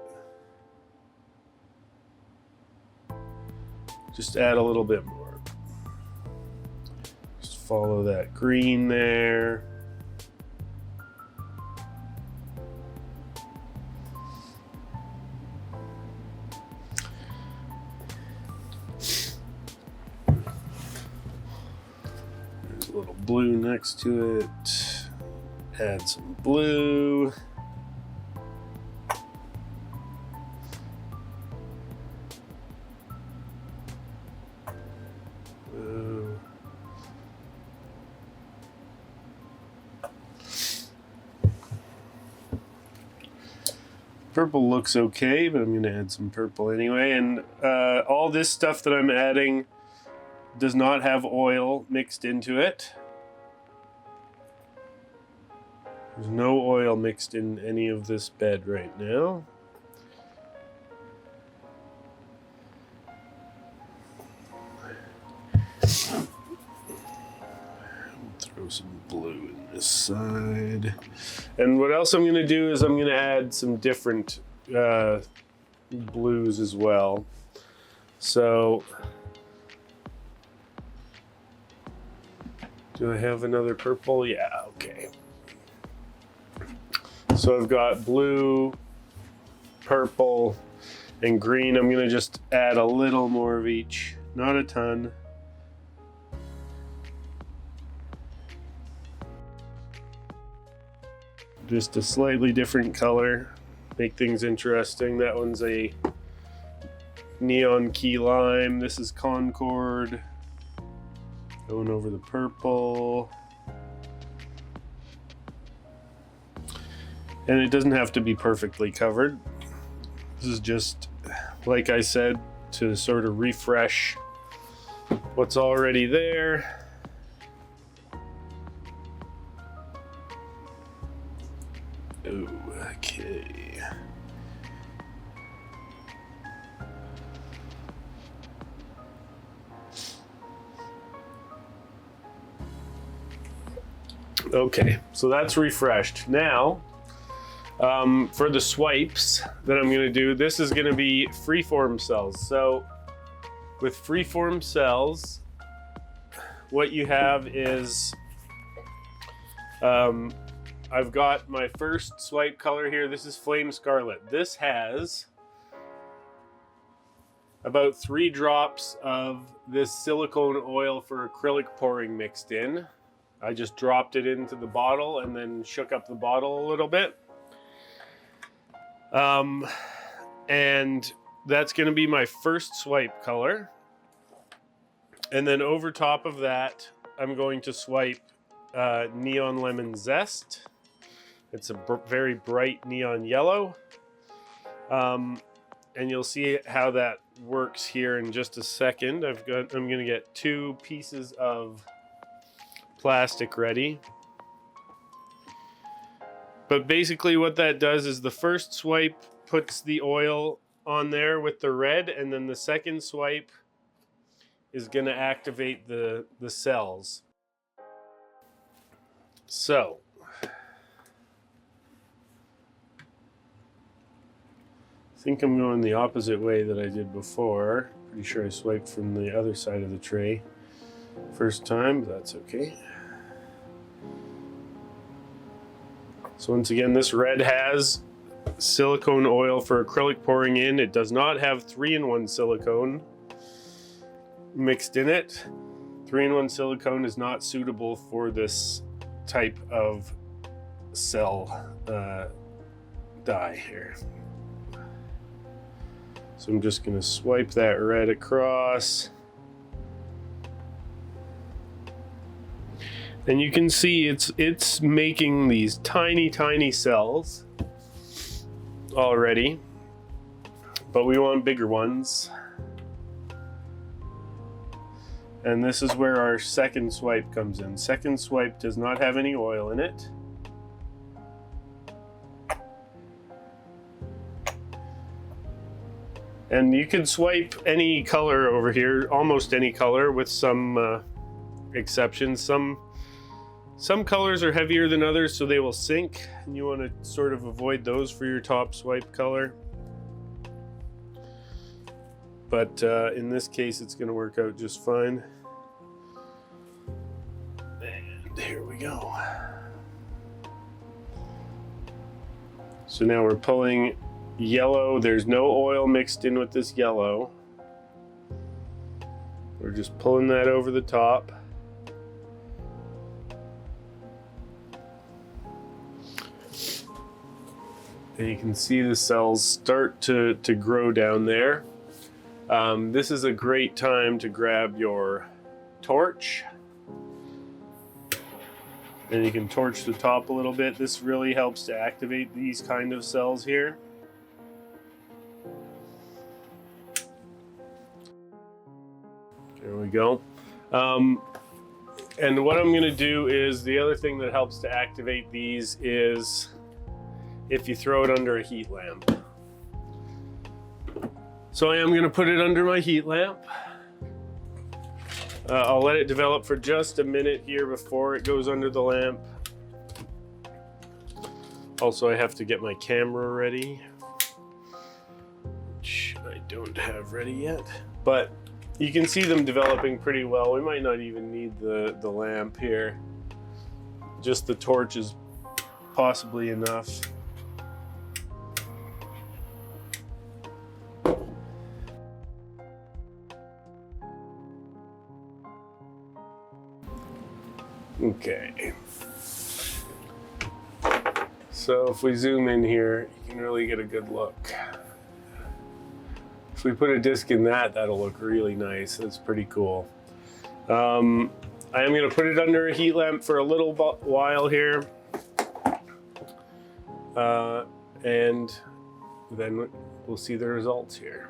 A: just add a little bit more. Just follow that green there. A little blue next to it. Add some blue. Purple looks okay, but I'm going to add some purple anyway. And all this stuff that I'm adding does not have oil mixed into it. There's no oil mixed in any of this bed right now. Throw some blue in this side. And what else I'm going to do is I'm going to add some different blues as well. So, do I have another purple? Yeah, okay. So I've got blue, purple, and green. I'm going to just add a little more of each, not a ton. Just a slightly different color, make things interesting. That one's a neon key lime. This is Concord. Going over the purple. And it doesn't have to be perfectly covered. This is just, like I said, to sort of refresh what's already there. Okay. Okay, so that's refreshed. Now, for the swipes that I'm going to do, this is going to be Freeform cells. So with Freeform cells, what you have is I've got my first swipe color here. This is Flame Scarlet. This has about 3 drops of this silicone oil for acrylic pouring mixed in. I just dropped it into the bottle and then shook up the bottle a little bit. And that's going to be my first swipe color. And then over top of that, I'm going to swipe Neon Lemon Zest. It's a very bright neon yellow. And you'll see how that works here in just a second. I'm going to get 2 pieces of plastic ready. But basically what that does is the first swipe puts the oil on there with the red, and then the second swipe is going to activate the cells. So, I think I'm going the opposite way that I did before. Pretty sure I swiped from the other side of the tray first time, but that's okay. So once again, this red has silicone oil for acrylic pouring in. It does not have 3-in-1 silicone mixed in it. 3-in-1 silicone is not suitable for this type of cell dye here. So I'm just going to swipe that red across. And you can see it's making these tiny cells already, but we want bigger ones. And this is where our second swipe comes in. Second swipe does not have any oil in it. And you can swipe any color over here, almost any color, with some exceptions. Some colors are heavier than others, so they will sink, and you want to sort of avoid those for your top swipe color. But in this case, it's going to work out just fine. And here we go. So now we're pulling yellow. There's no oil mixed in with this yellow. We're just pulling that over the top. And you can see the cells start to grow down there. This is a great time to grab your torch. And you can torch the top a little bit. This really helps to activate these kind of cells here. There we go. And what I'm going to do is, the other thing that helps to activate these is if you throw it under a heat lamp. So I am going to put it under my heat lamp. I'll let it develop for just a minute here before it goes under the lamp. Also, I have to get my camera ready, which I don't have ready yet. But you can see them developing pretty well. We might not even need the lamp here. Just the torch is possibly enough. Okay. So if we zoom in here, you can really get a good look. If we put a disc in that, that'll look really nice. That's pretty cool. I am going to put it under a heat lamp for a little while here. And then we'll see the results here.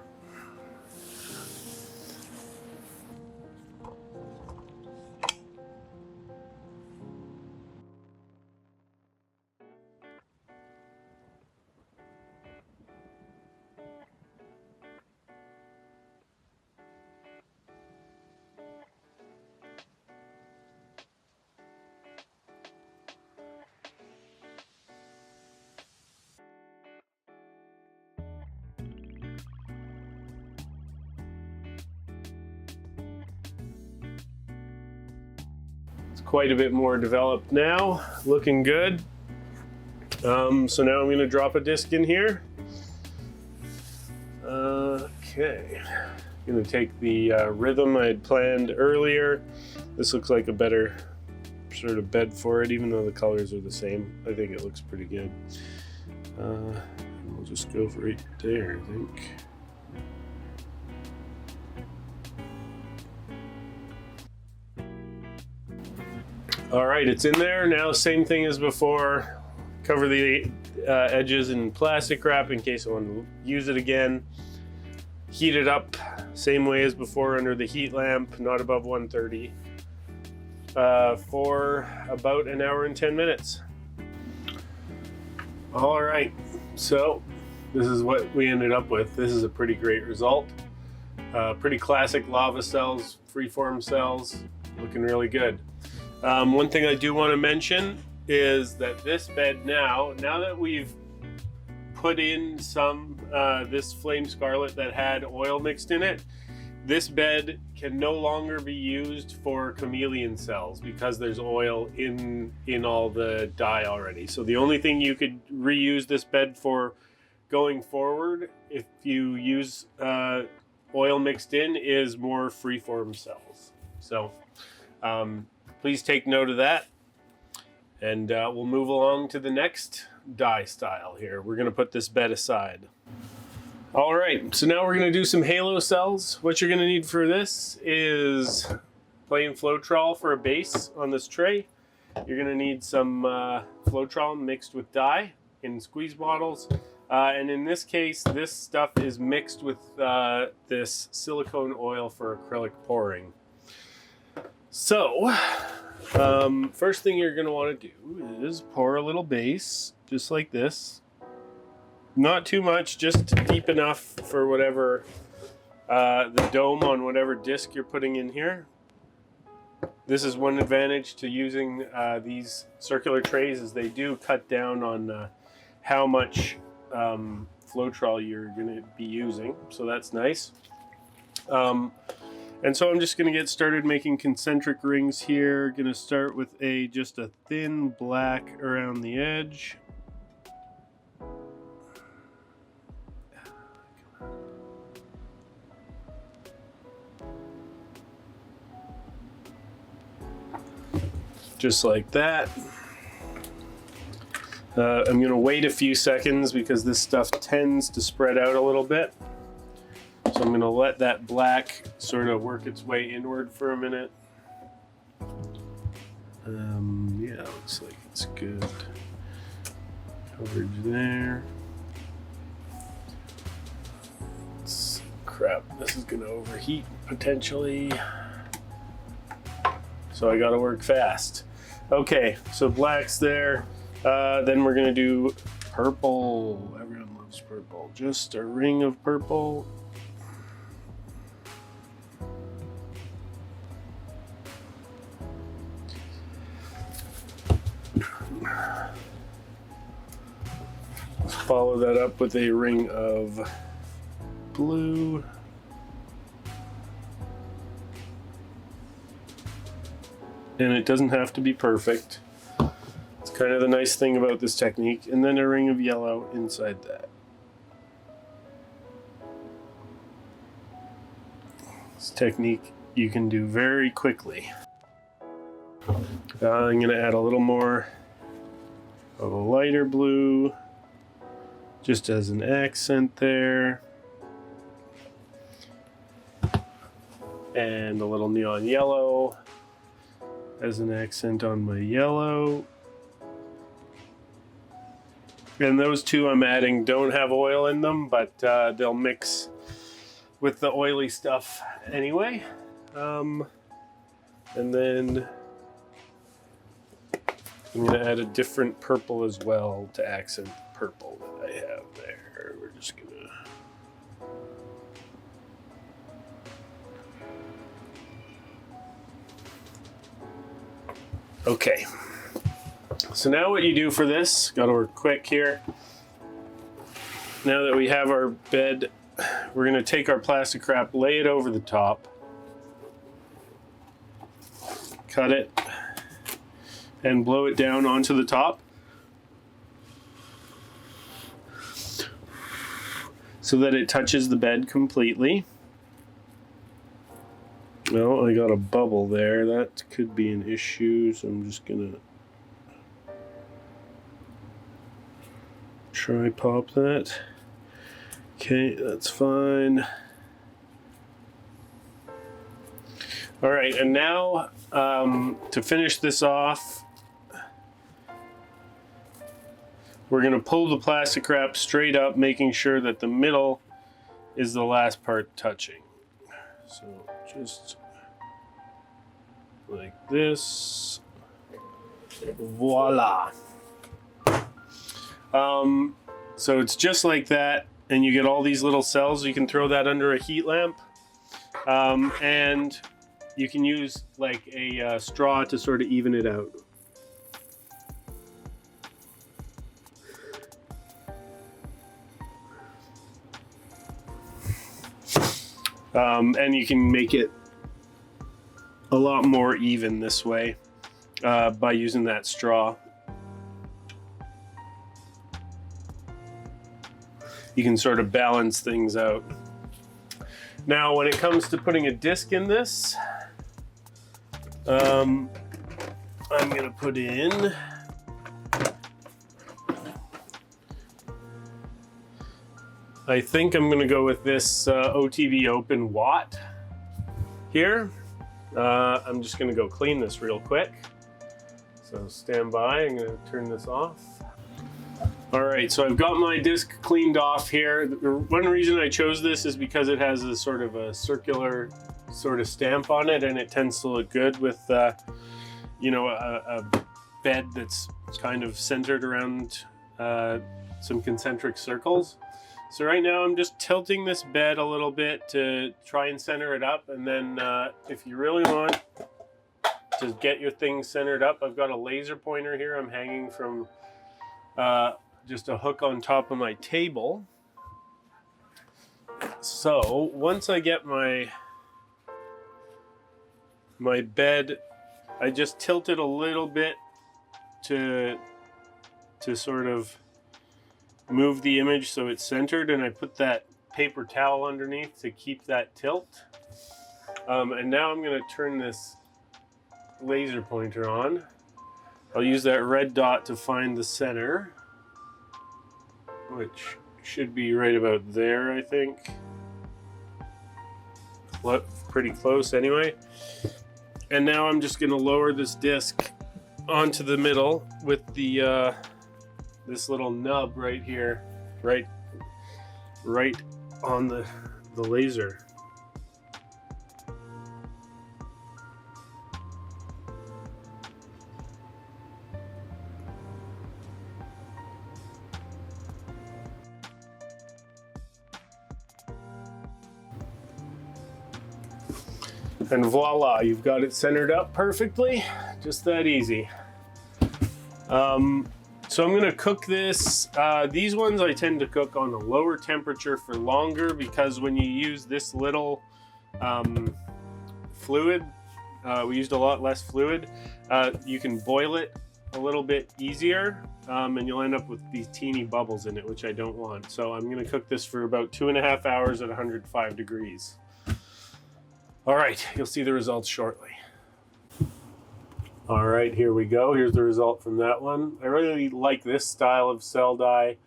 A: Quite a bit more developed now, looking good. So now I'm going to drop a disc in here. Okay, I'm going to take the rhythm I had planned earlier. This looks like a better sort of bed for it, even though the colors are the same. I think it looks pretty good. We'll just go right there, I think. All right, it's in there. Now, same thing as before. Cover the edges in plastic wrap in case I want to use it again. Heat it up, same way as before, under the heat lamp, not above 130, for about an hour and 10 minutes. All right, so this is what we ended up with. This is a pretty great result. Pretty classic lava cells, freeform cells, looking really good. One thing I do want to mention is that this bed now that we've put in some this flame scarlet that had oil mixed in it, this bed can no longer be used for chameleon cells because there's oil in all the dye already. So the only thing you could reuse this bed for going forward, if you use oil mixed in, is more freeform cells. So please take note of that, and we'll move along to the next dye style here. We're going to put this bed aside. All right, so now we're going to do some halo cells. What you're going to need for this is plain Floetrol for a base on this tray. You're going to need some Floetrol mixed with dye in squeeze bottles. And in this case, this stuff is mixed with this silicone oil for acrylic pouring. So, first thing you're going to want to do is pour a little base, just like this. Not too much, just deep enough for whatever, the dome on whatever disc you're putting in here. This is one advantage to using these circular trays, is they do cut down on how much Floetrol you're going to be using, so that's nice. And so I'm just going to get started making concentric rings here. Going to start with just a thin black around the edge. Just like that. I'm going to wait a few seconds because this stuff tends to spread out a little bit. So I'm going to let that black sort of work its way inward for a minute. Yeah, looks like it's good coverage there. Crap, this is gonna overheat potentially. So I gotta work fast. Okay, so black's there. Then we're gonna do purple. Everyone loves purple. Just a ring of purple. Let's follow that up with a ring of blue. And it doesn't have to be perfect. It's kind of the nice thing about this technique. And then a ring of yellow inside that. This technique you can do very quickly. I'm going to add a little more of a lighter blue, just as an accent there. And a little neon yellow as an accent on my yellow. And those two I'm adding don't have oil in them, but they'll mix with the oily stuff anyway. And then I'm going to add a different purple as well to accent the purple that I have there. We're just going to... Okay. So now what you do for this, got to work quick here. Now that we have our bed, we're going to take our plastic wrap, lay it over the top, cut it, and blow it down onto the top. So that it touches the bed completely. Well, I got a bubble there. That could be an issue, so I'm just gonna try pop that. Okay, that's fine. All right, and now to finish this off, we're gonna pull the plastic wrap straight up, making sure that the middle is the last part touching. So just like this. Voila. So it's just like that, and you get all these little cells. You can throw that under a heat lamp, and you can use like a straw to sort of even it out. And you can make it a lot more even this way by using that straw. You can sort of balance things out. Now, when it comes to putting a disc in this, I'm going to put in I think I'm going to go with this OTV Open Watt here. I'm just going to go clean this real quick. So stand by, I'm going to turn this off. All right, so I've got my disc cleaned off here. One reason I chose this is because it has a sort of a circular sort of stamp on it, and it tends to look good with, you know, a bed that's kind of centered around some concentric circles. So right now I'm just tilting this bed a little bit to try and center it up, and then if you really want to get your thing centered up, I've got a laser pointer here I'm hanging from just a hook on top of my table. So once I get my bed, I just tilt it a little bit to sort of move the image so it's centered, and I put that paper towel underneath to keep that tilt. And now I'm going to turn this laser pointer on. I'll use that red dot to find the center, which should be right about there, I think. Pretty close anyway. And now I'm just gonna lower this disc onto the middle with the this little nub right here, right on the laser. And voila, you've got it centered up perfectly. Just that easy. So I'm gonna cook this. These ones I tend to cook on a lower temperature for longer, because when you use this little fluid, we used a lot less fluid, you can boil it a little bit easier, and you'll end up with these teeny bubbles in it, which I don't want. So I'm gonna cook this for about 2.5 hours at 105 degrees. All right, you'll see the results shortly. All right, here we go. Here's the result from that one. I really like this style of cell dye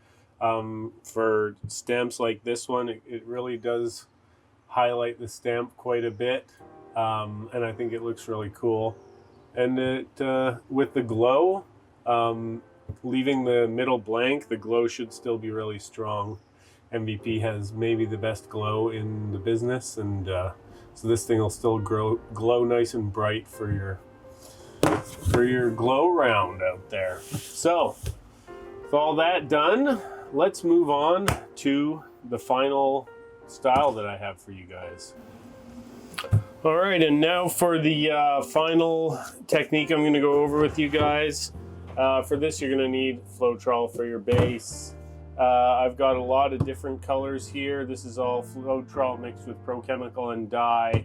A: for stamps like this one. It really does highlight the stamp quite a bit, and I think it looks really cool. And it, with the glow, leaving the middle blank, the glow should still be really strong. MVP has maybe the best glow in the business, and so this thing will still glow nice and bright for your glow round out there. So with all that done, let's move on to the final style that I have for you guys. All right, and now for the final technique I'm going to go over with you guys. For this, you're going to need Floetrol for your base. I've got a lot of different colors here. This is all Floetrol mixed with Prochemical and dye.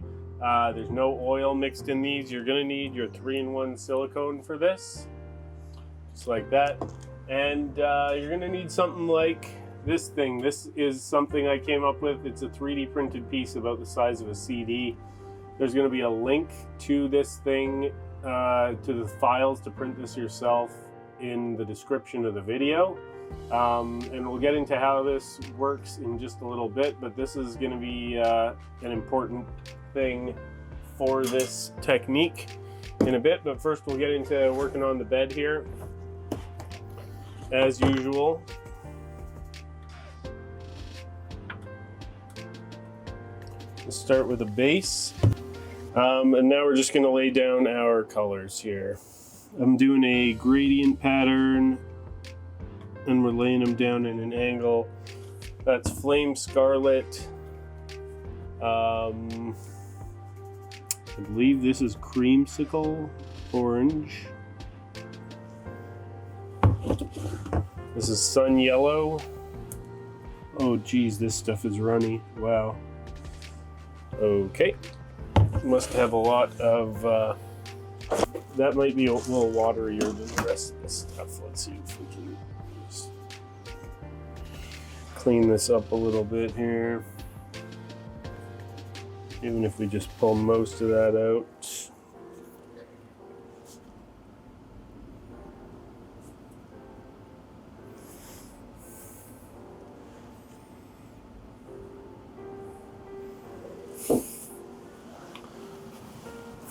A: There's no oil mixed in these. You're gonna need your 3-in-1 silicone for this, just like that. And you're gonna need something like this thing. This is something I came up with. It's a 3D printed piece about the size of a CD. There's gonna be a link to this thing, to the files to print this yourself, in the description of the video. And we'll get into how this works in just a little bit, but this is going to be an important thing for this technique in a bit. But first we'll get into working on the bed here, as usual. We'll start with a base, and now we're just going to lay down our colors here. I'm doing a gradient pattern, and we're laying them down in an angle. That's Flame Scarlet. I believe this is Creamsicle Orange. This is Sun Yellow. Oh geez, this stuff is runny. Wow. Okay. Must have a lot of, that might be a little waterier than the rest of this stuff. Let's see if we can just clean this up a little bit here. Even if we just pull most of that out.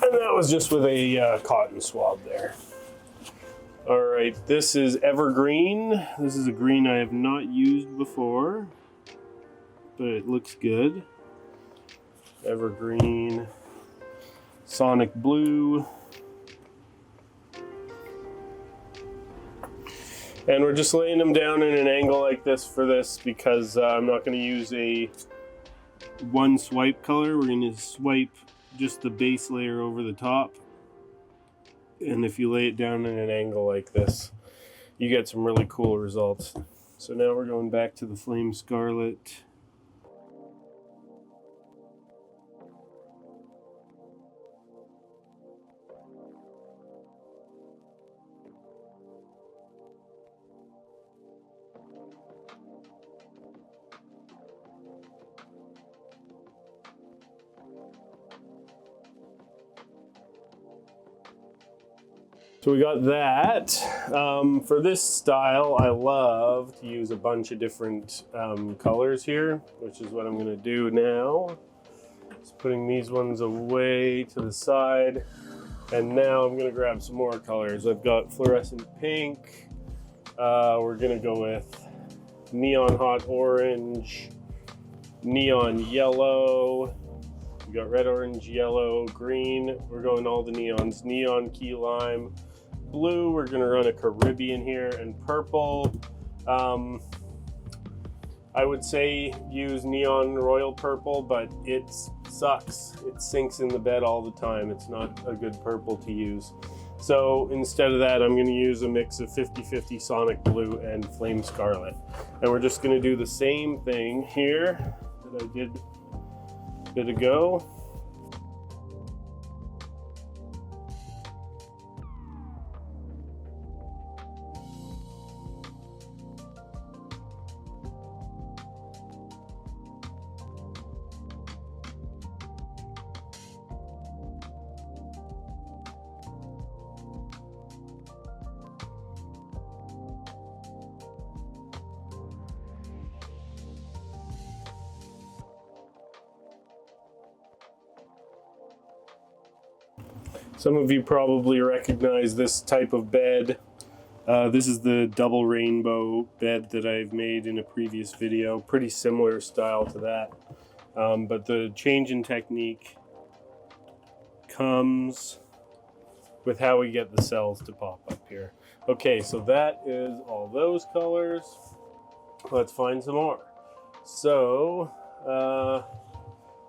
A: And that was just with a cotton swab there. All right, this is Evergreen. This is a green I have not used before, but it looks good. Evergreen, Sonic Blue. And we're just laying them down in an angle like this for this, because I'm not going to use a one swipe color. We're going to swipe just the base layer over the top. And if you lay it down in an angle like this, you get some really cool results. So now we're going back to the Flame Scarlet. So we got that. For this style, I love to use a bunch of different colors here, which is what I'm gonna do now. Just putting these ones away to the side. And now I'm gonna grab some more colors. I've got fluorescent pink. We're gonna go with neon hot orange, neon yellow. We got red, orange, yellow, green. We're going all the neons. Neon key lime. Blue, we're gonna run a Caribbean here, and purple. I would say use neon royal purple, but it sucks. It sinks in the bed all the time. It's not a good purple to use. So instead of that, I'm gonna use a mix of 50-50 Sonic Blue and Flame Scarlet. And we're just gonna do the same thing here that I did a bit ago. Some of you probably recognize this type of bed. This is the double rainbow bed that I've made in a previous video. Pretty similar style to that. But the change in technique comes with how we get the cells to pop up here. Okay, so that is all those colors. Let's find some more. So,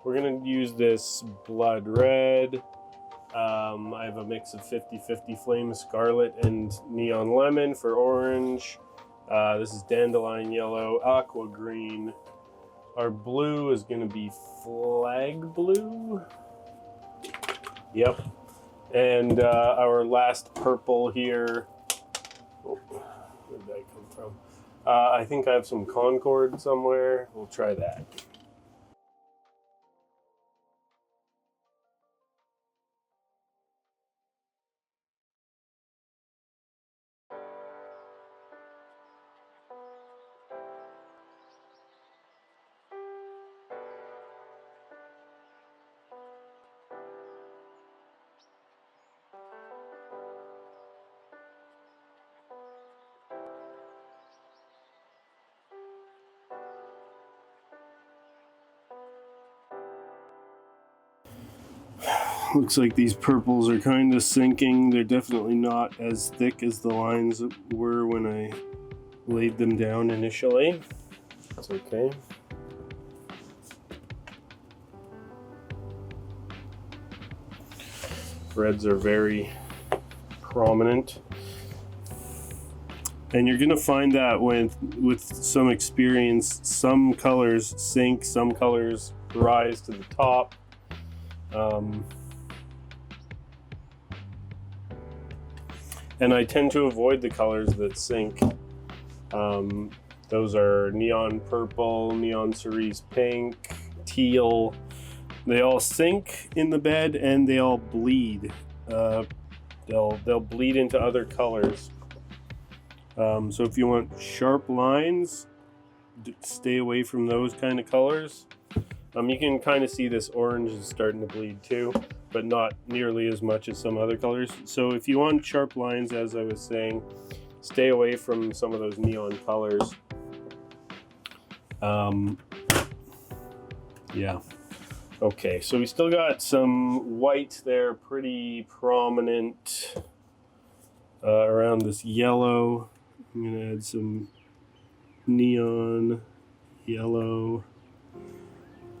A: we're gonna use this blood red. I have a mix of 50-50 Flame Scarlet and Neon Lemon for orange. This is Dandelion Yellow, Aqua Green. Our blue is going to be Flag Blue. Yep. And our last purple here. Oh, where did that come from? I think I have some Concord somewhere. We'll try that. Looks like these purples are kind of sinking. They're definitely not as thick as the lines were when I laid them down initially. It's okay. Reds are very prominent. And you're gonna find that with some experience, some colors sink, some colors rise to the top. And I tend to avoid the colors that sink. Those are neon purple, neon cerise pink, teal. They all sink in the bed and they all bleed. They'll bleed into other colors. So if you want sharp lines, stay away from those kind of colors. You can kind of see this orange is starting to bleed too, but not nearly as much as some other colors. So if you want sharp lines, as I was saying, stay away from some of those neon colors. Yeah. Okay, so we still got some white there, pretty prominent around this yellow. I'm gonna add some neon yellow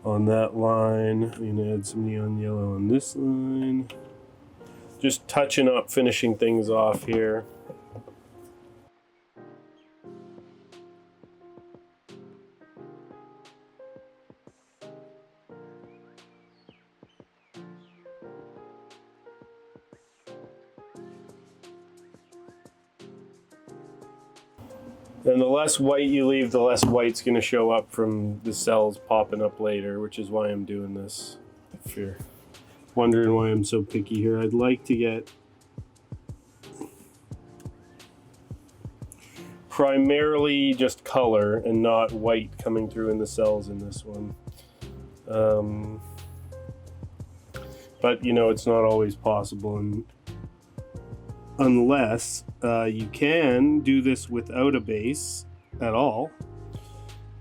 A: on that line. I'm gonna add some neon yellow on this line. Just touching up, finishing things off here. And the less white you leave, the less white's going to show up from the cells popping up later, which is why I'm doing this. If you're wondering why I'm so picky here, I'd like to get primarily just color and not white coming through in the cells in this one. but you know, it's not always possible, and unless you can do this without a base at all,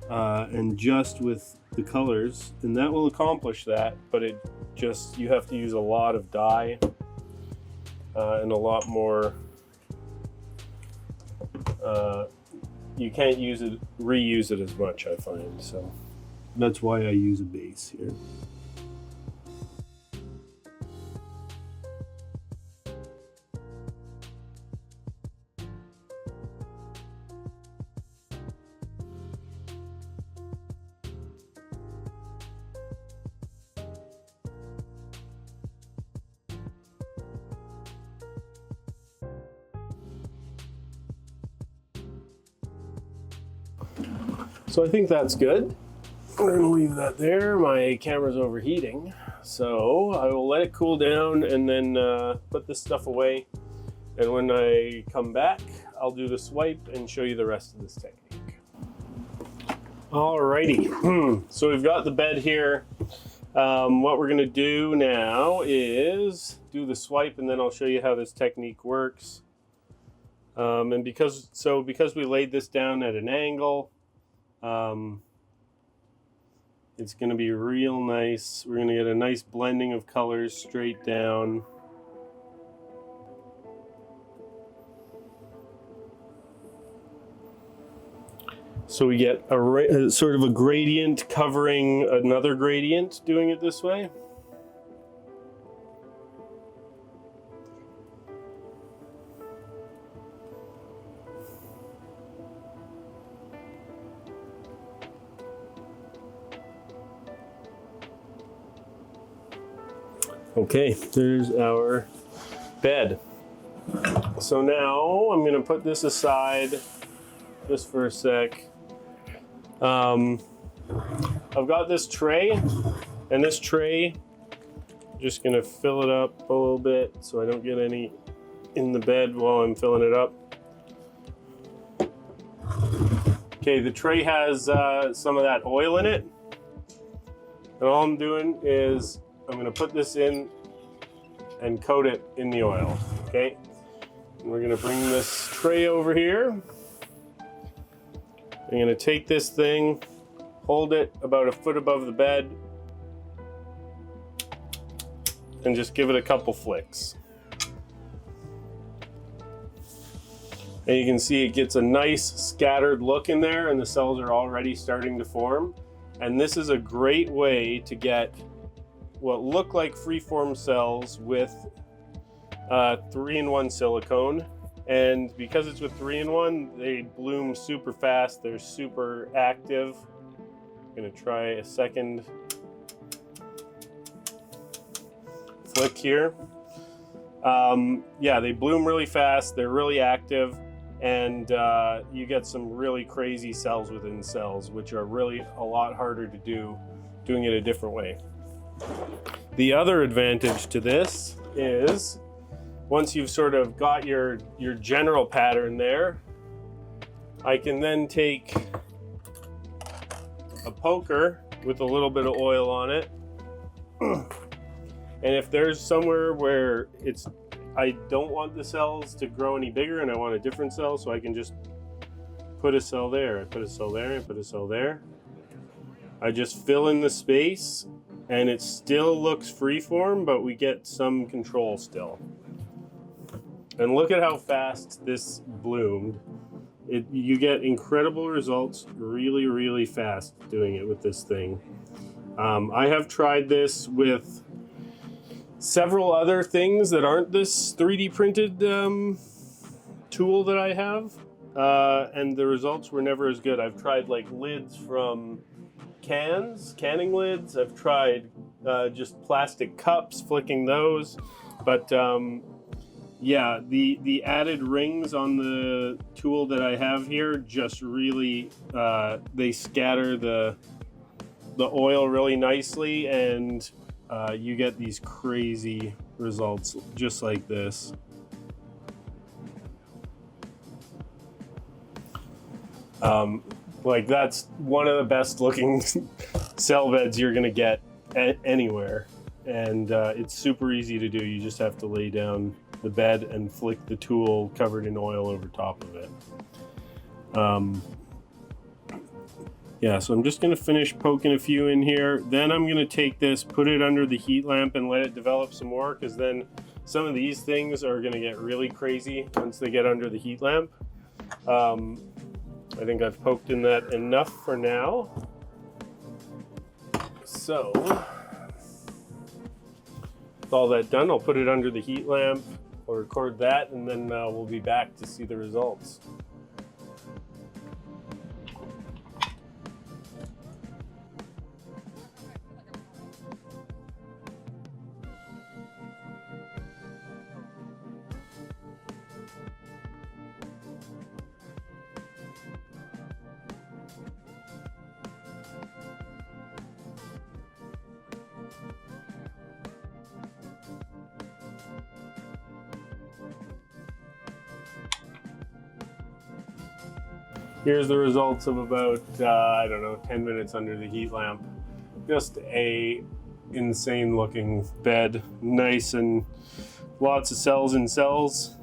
A: and just with the colors, and that will accomplish that, but you have to use a lot of dye and a lot more. You can't reuse it as much, I find, so that's why I use a base here. So I think that's good. We're gonna leave that there. My camera's overheating, so I will let it cool down and then put this stuff away. And when I come back, I'll do the swipe and show you the rest of this technique. Alrighty, so we've got the bed here. What we're gonna do now is do the swipe, and then I'll show you how this technique works. And because we laid this down at an angle, it's going to be real nice. We're going to get a nice blending of colors straight down. So we get a sort of a gradient covering another gradient doing it this way. Okay, there's our bed. So now I'm going to put this aside just for a sec. I've got this tray, and this tray, I'm just going to fill it up a little bit so I don't get any in the bed while I'm filling it up. Okay, the tray has some of that oil in it, and all I'm doing is I'm going to put this in and coat it in the oil, okay? And we're going to bring this tray over here. I'm going to take this thing, hold it about a foot above the bed, and just give it a couple flicks. And you can see it gets a nice scattered look in there, and the cells are already starting to form. And this is a great way to get what look like freeform cells with 3-in-1 silicone. And because it's with 3-in-1, they bloom super fast. They're super active. I'm gonna try a second flick here. Yeah, they bloom really fast. They're really active. And you get some really crazy cells within cells, which are really a lot harder to do doing it a different way. The other advantage to this is once you've sort of got your general pattern there, I can then take a poker with a little bit of oil on it. And if there's somewhere where I don't want the cells to grow any bigger and I want a different cell, so I can just put a cell there. I put a cell there, I put a cell there. I just fill in the space, and it still looks freeform, but we get some control still. And look at how fast this bloomed. You get incredible results really, really fast doing it with this thing. I have tried this with several other things that aren't this 3D printed tool that I have, and the results were never as good. I've tried like lids from canning lids. I've tried just plastic cups, flicking those, but yeah, the added rings on the tool that I have here just really they scatter the oil really nicely, and you get these crazy results just like this. Like that's one of the best looking cell beds you're gonna get anywhere. and it's super easy to do. You just have to lay down the bed and flick the tool covered in oil over top of it. Yeah, so I'm just going to finish poking a few in here. Then I'm going to take this, put it under the heat lamp and let it develop some more, because then some of these things are going to get really crazy once they get under the heat lamp. I think I've poked in that enough for now. So, with all that done, I'll put it under the heat lamp, I'll record that, and then we'll be back to see the results. Here's the results of about, I don't know, 10 minutes under the heat lamp. Just a insane looking bed. Nice and lots of cells in cells.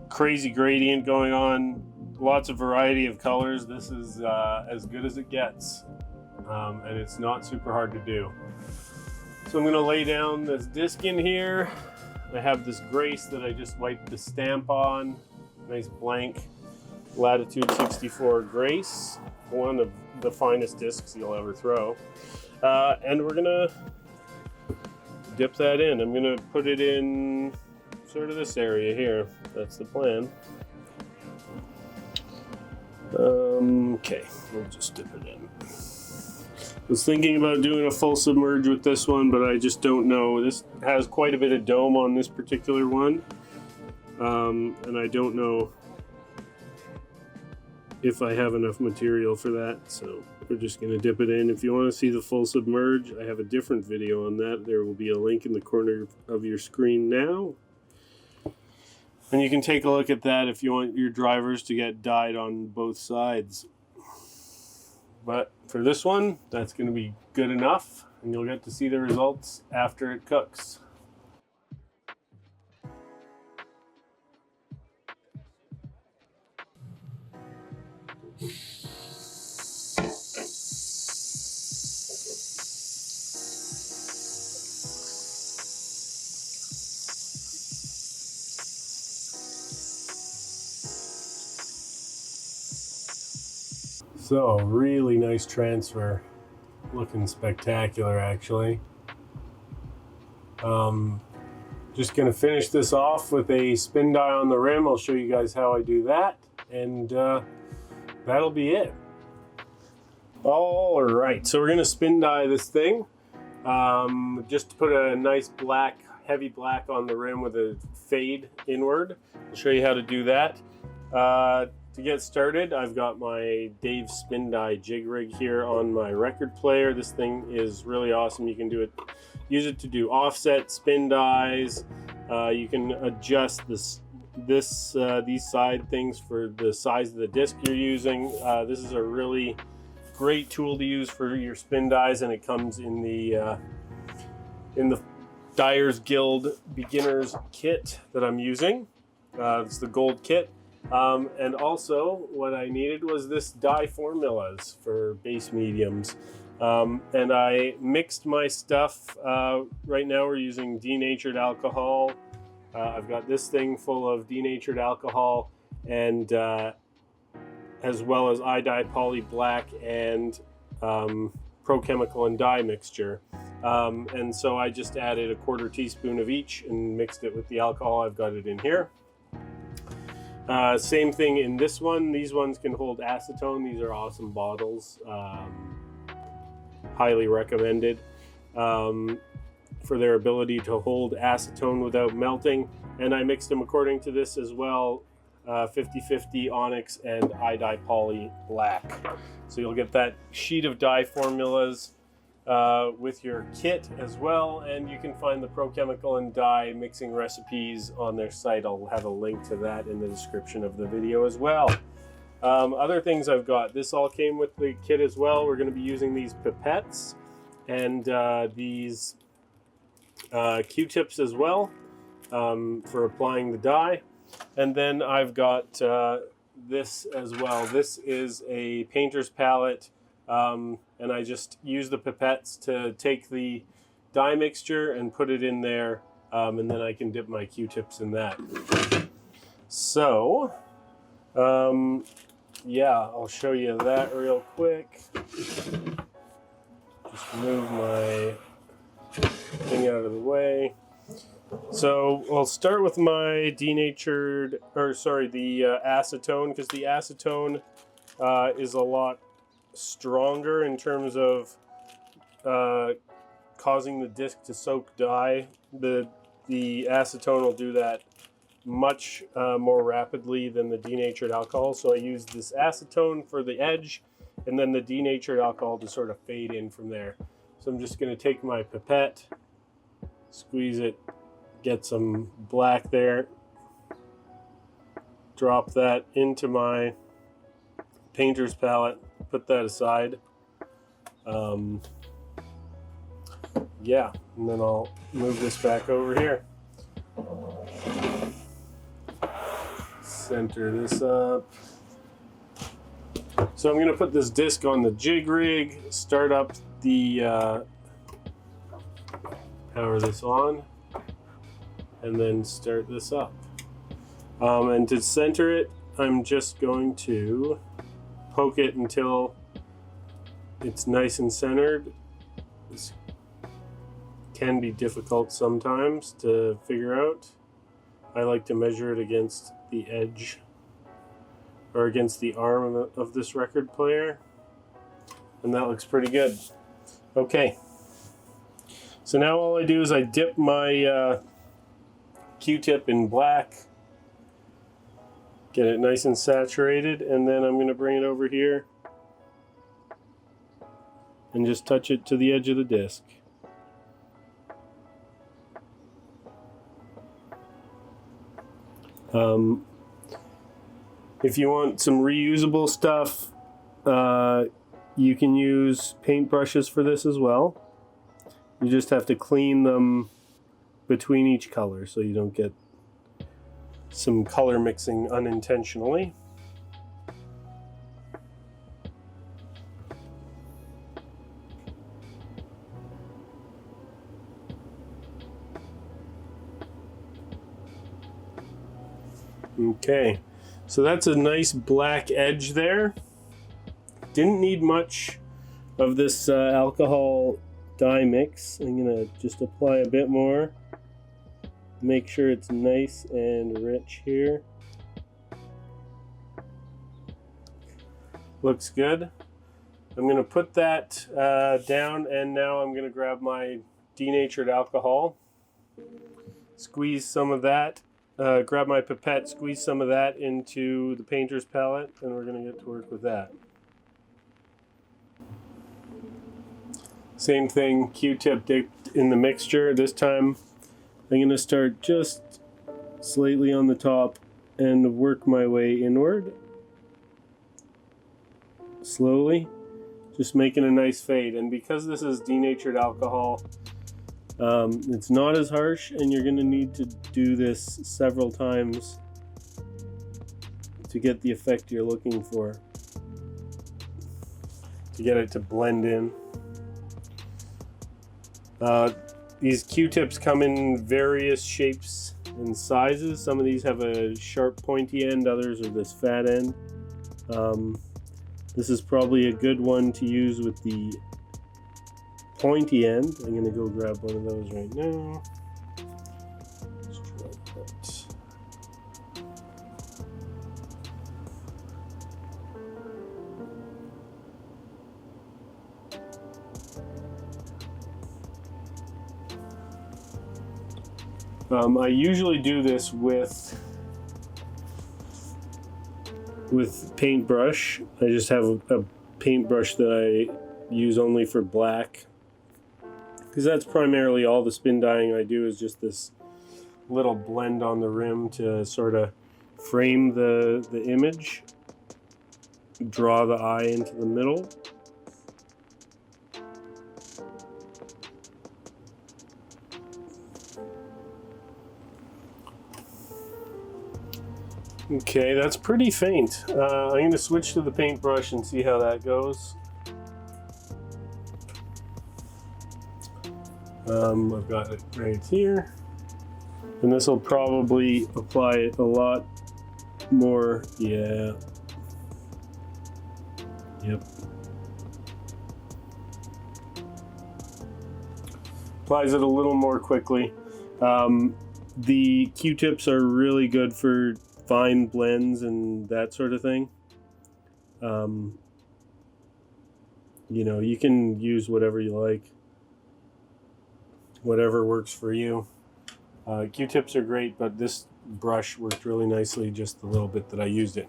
A: Crazy gradient going on. Lots of variety of colors. This is as good as it gets. And it's not super hard to do. So I'm gonna lay down this disc in here. I have this Grace that I just wiped the stamp on. Nice blank Latitude 64 Grace, one of the finest discs you'll ever throw. And we're gonna dip that in. I'm gonna put it in sort of this area here. That's the plan. Okay, we'll just dip it in. I was thinking about doing a full submerge with this one, but I just don't know. This has quite a bit of dome on this particular one. And I don't know if I have enough material for that, so we're just going to dip it in. If you want to see the full submerge, I have a different video on that. There will be a link in the corner of your screen now. And you can take a look at that if you want your drivers to get dyed on both sides. But for this one, that's going to be good enough, and you'll get to see the results after it cooks. So, really nice transfer. Looking spectacular, actually. Just going to finish this off with a spin dye on the rim. I'll show you guys how I do that, and that'll be it. All right, so we're going to spin dye this thing. Just to put a nice black, heavy black on the rim with a fade inward. I'll show you how to do that. To get started, I've got my Dave Spin Dye jig rig here on my record player. This thing is really awesome. You can use it to do offset spin dyes. You can adjust these side things for the size of the disc you're using. This is a really great tool to use for your spin dyes, and it comes in the Dyers Guild Beginners Kit that I'm using. It's the gold kit. And also what I needed was this dye formulas for base mediums. And I mixed my stuff. Right now we're using denatured alcohol. I've got this thing full of denatured alcohol, and as well as iDye Poly Black and Pro Chemical and Dye mixture. And so I just added a 1/4 teaspoon of each and mixed it with the alcohol. I've got it in here. Same thing in this one. These ones can hold acetone. These are awesome bottles. Highly recommended for their ability to hold acetone without melting. And I mixed them according to this as well, 50/50 Onyx and iDye Poly Black. So you'll get that sheet of dye formulas with your kit as well, and you can find the Pro Chemical and Dye mixing recipes on their site. I'll have a link to that in the description of the video as well. Other things I've got, this all came with the kit as well. We're going to be using these pipettes and these Q-tips as well for applying the dye. And then I've got this as well. This is a painter's palette, and I just use the pipettes to take the dye mixture and put it in there, and then I can dip my Q-tips in that. So, yeah, I'll show you that real quick. Just move my thing out of the way. So I'll start with my the acetone, because the acetone is a lot stronger in terms of causing the disc to soak dye. The acetone will do that much more rapidly than the denatured alcohol. So I use this acetone for the edge, and then the denatured alcohol to sort of fade in from there. So I'm just going to take my pipette, squeeze it, get some black there, drop that into my painter's palette, put that aside. Yeah, and then I'll move this back over here. Center this up. So I'm going to put this disc on the jig rig, start up the power this on, and then start this up. And to center it, I'm just going to poke it until it's nice and centered. This can be difficult sometimes to figure out. I like to measure it against the edge, or against the arm of this record player, and that looks pretty good. Okay, so now all I do is I dip my Q-tip in black, get it nice and saturated, and then I'm going to bring it over here and just touch it to the edge of the disc. If you want some reusable stuff, you can use paint brushes for this as well. You just have to clean them between each color so you don't get some color mixing unintentionally. Okay, so that's a nice black edge there. Didn't need much of this alcohol dye mix. I'm gonna just apply a bit more. Make sure it's nice and rich here. Looks good. I'm gonna put that down, and now I'm gonna grab my denatured alcohol, squeeze some of that, grab my pipette, squeeze some of that into the painter's palette, and we're gonna get to work with that. Same thing, Q-tip dipped in the mixture. This time I'm going to start just slightly on the top and work my way inward. Slowly, just making a nice fade. And because this is denatured alcohol, it's not as harsh, and you're going to need to do this several times to get the effect you're looking for, to get it to blend in. These Q-tips come in various shapes and sizes. Some of these have a sharp pointy end, others are this fat end. This is probably a good one to use with the pointy end. I'm going to go grab one of those right now. Let's try that. I usually do this with paintbrush. I just have a paintbrush that I use only for black, because that's primarily all the spin dyeing I do, is just this little blend on the rim to sort of frame the image, draw the eye into the middle. Okay, that's pretty faint. I'm going to switch to the paintbrush and see how that goes. I've got it right here. And this will probably apply it a lot more. Yeah. Yep. Applies it a little more quickly. The Q-tips are really good for fine blends and that sort of thing. You know, you can use whatever you like, whatever works for you. Q-tips are great, but this brush worked really nicely just the little bit that I used it.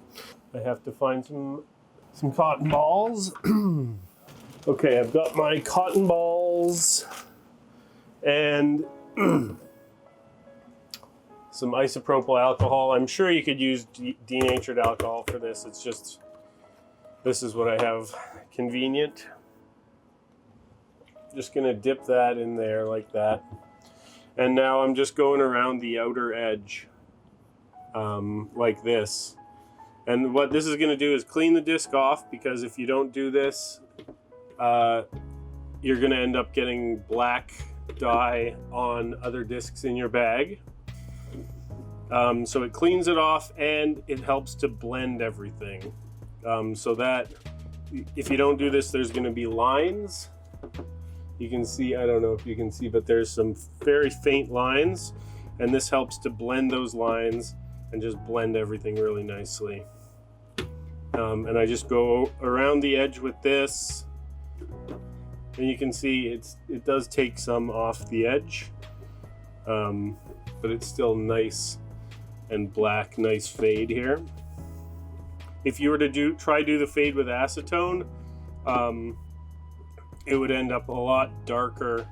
A: I have to find some cotton balls. Okay, I've got my cotton balls and some isopropyl alcohol. I'm sure you could use denatured alcohol for this. It's just, this is what I have convenient. Just gonna dip that in there like that. And now I'm just going around the outer edge like this. And what this is gonna do is clean the disc off, because if you don't do this, you're gonna end up getting black dye on other discs in your bag. So it cleans it off and it helps to blend everything. So that if you don't do this, there's going to be lines. You can see, I don't know if you can see, but there's some very faint lines, and this helps to blend those lines and just blend everything really nicely. And I just go around the edge with this, and you can see it does take some off the edge, but it's still nice and black, nice fade here. If you were to try do the fade with acetone, it would end up a lot darker,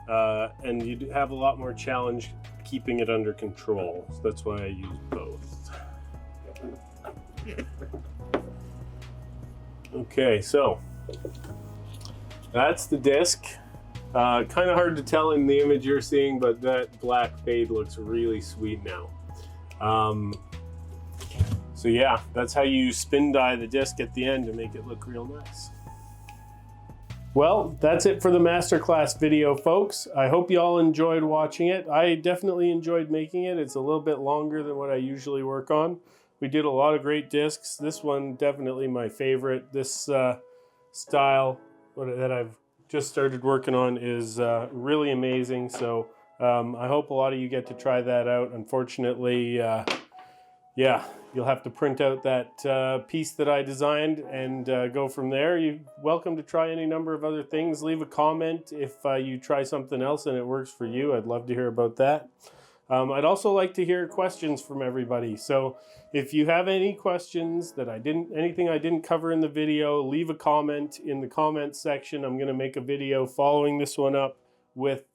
A: and you'd have a lot more challenge keeping it under control. So that's why I use both. Okay, so that's the disc. Kind of hard to tell in the image you're seeing, but that black fade looks really sweet now. So yeah, that's how you spin dye the disc at the end to make it look real nice. Well, that's it for the masterclass video, folks. I hope you all enjoyed watching it. I definitely enjoyed making it. It's a little bit longer than what I usually work on. We did a lot of great discs. This one, definitely my favorite. This style that I've just started working on is really amazing. So I hope a lot of you get to try that out. Unfortunately, yeah, you'll have to print out that piece that I designed and go from there. You're welcome to try any number of other things. Leave a comment if you try something else and it works for you. I'd love to hear about that. I'd also like to hear questions from everybody. So if you have any questions that anything I didn't cover in the video, leave a comment in the comments section. I'm going to make a video following this one up with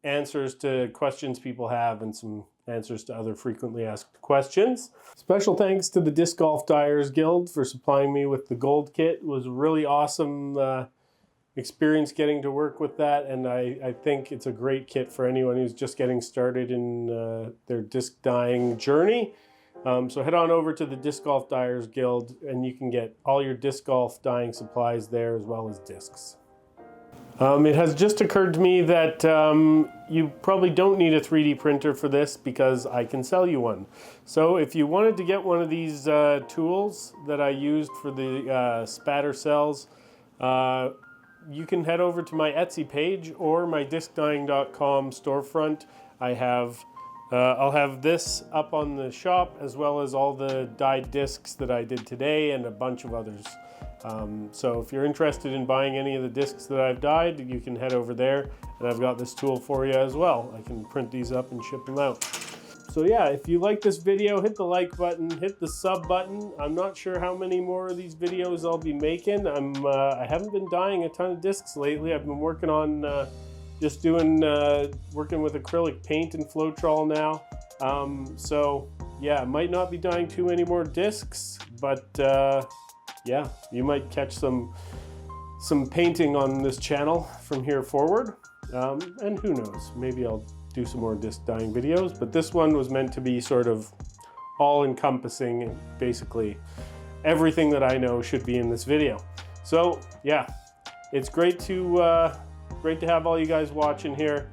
A: answers to questions people have and some answers to other frequently asked questions. Special thanks to the Disc Golf Dyers Guild for supplying me with the gold kit. It was a really awesome experience getting to work with that, and I think it's a great kit for anyone who's just getting started in their disc dyeing journey. So head on over to the Disc Golf Dyers Guild and you can get all your disc golf dyeing supplies there as well as discs. It has just occurred to me that you probably don't need a 3D printer for this because I can sell you one. So if you wanted to get one of these tools that I used for the Spatter cells, you can head over to my Etsy page or my discdyeing.com storefront. I'll have this up on the shop as well as all the dyed discs that I did today and a bunch of others. So if you're interested in buying any of the discs that I've dyed, you can head over there, and I've got this tool for you as well. I can print these up and ship them out. So yeah, if you like this video, hit the like button, hit the sub button. I'm not sure how many more of these videos I'll be making. I haven't been dyeing a ton of discs lately. I've been working on just working with acrylic paint and Floetrol now. So yeah, I might not be dyeing too many more discs, but yeah, you might catch some painting on this channel from here forward. And who knows, maybe I'll do some more disc dyeing videos, but this one was meant to be sort of all encompassing, and basically everything that I know should be in this video. So yeah, it's great to have all you guys watching here.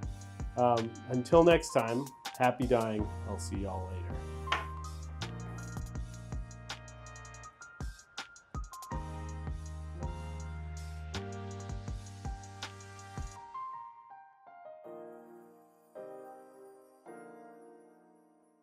A: Until next time, happy dyeing. I'll see y'all later.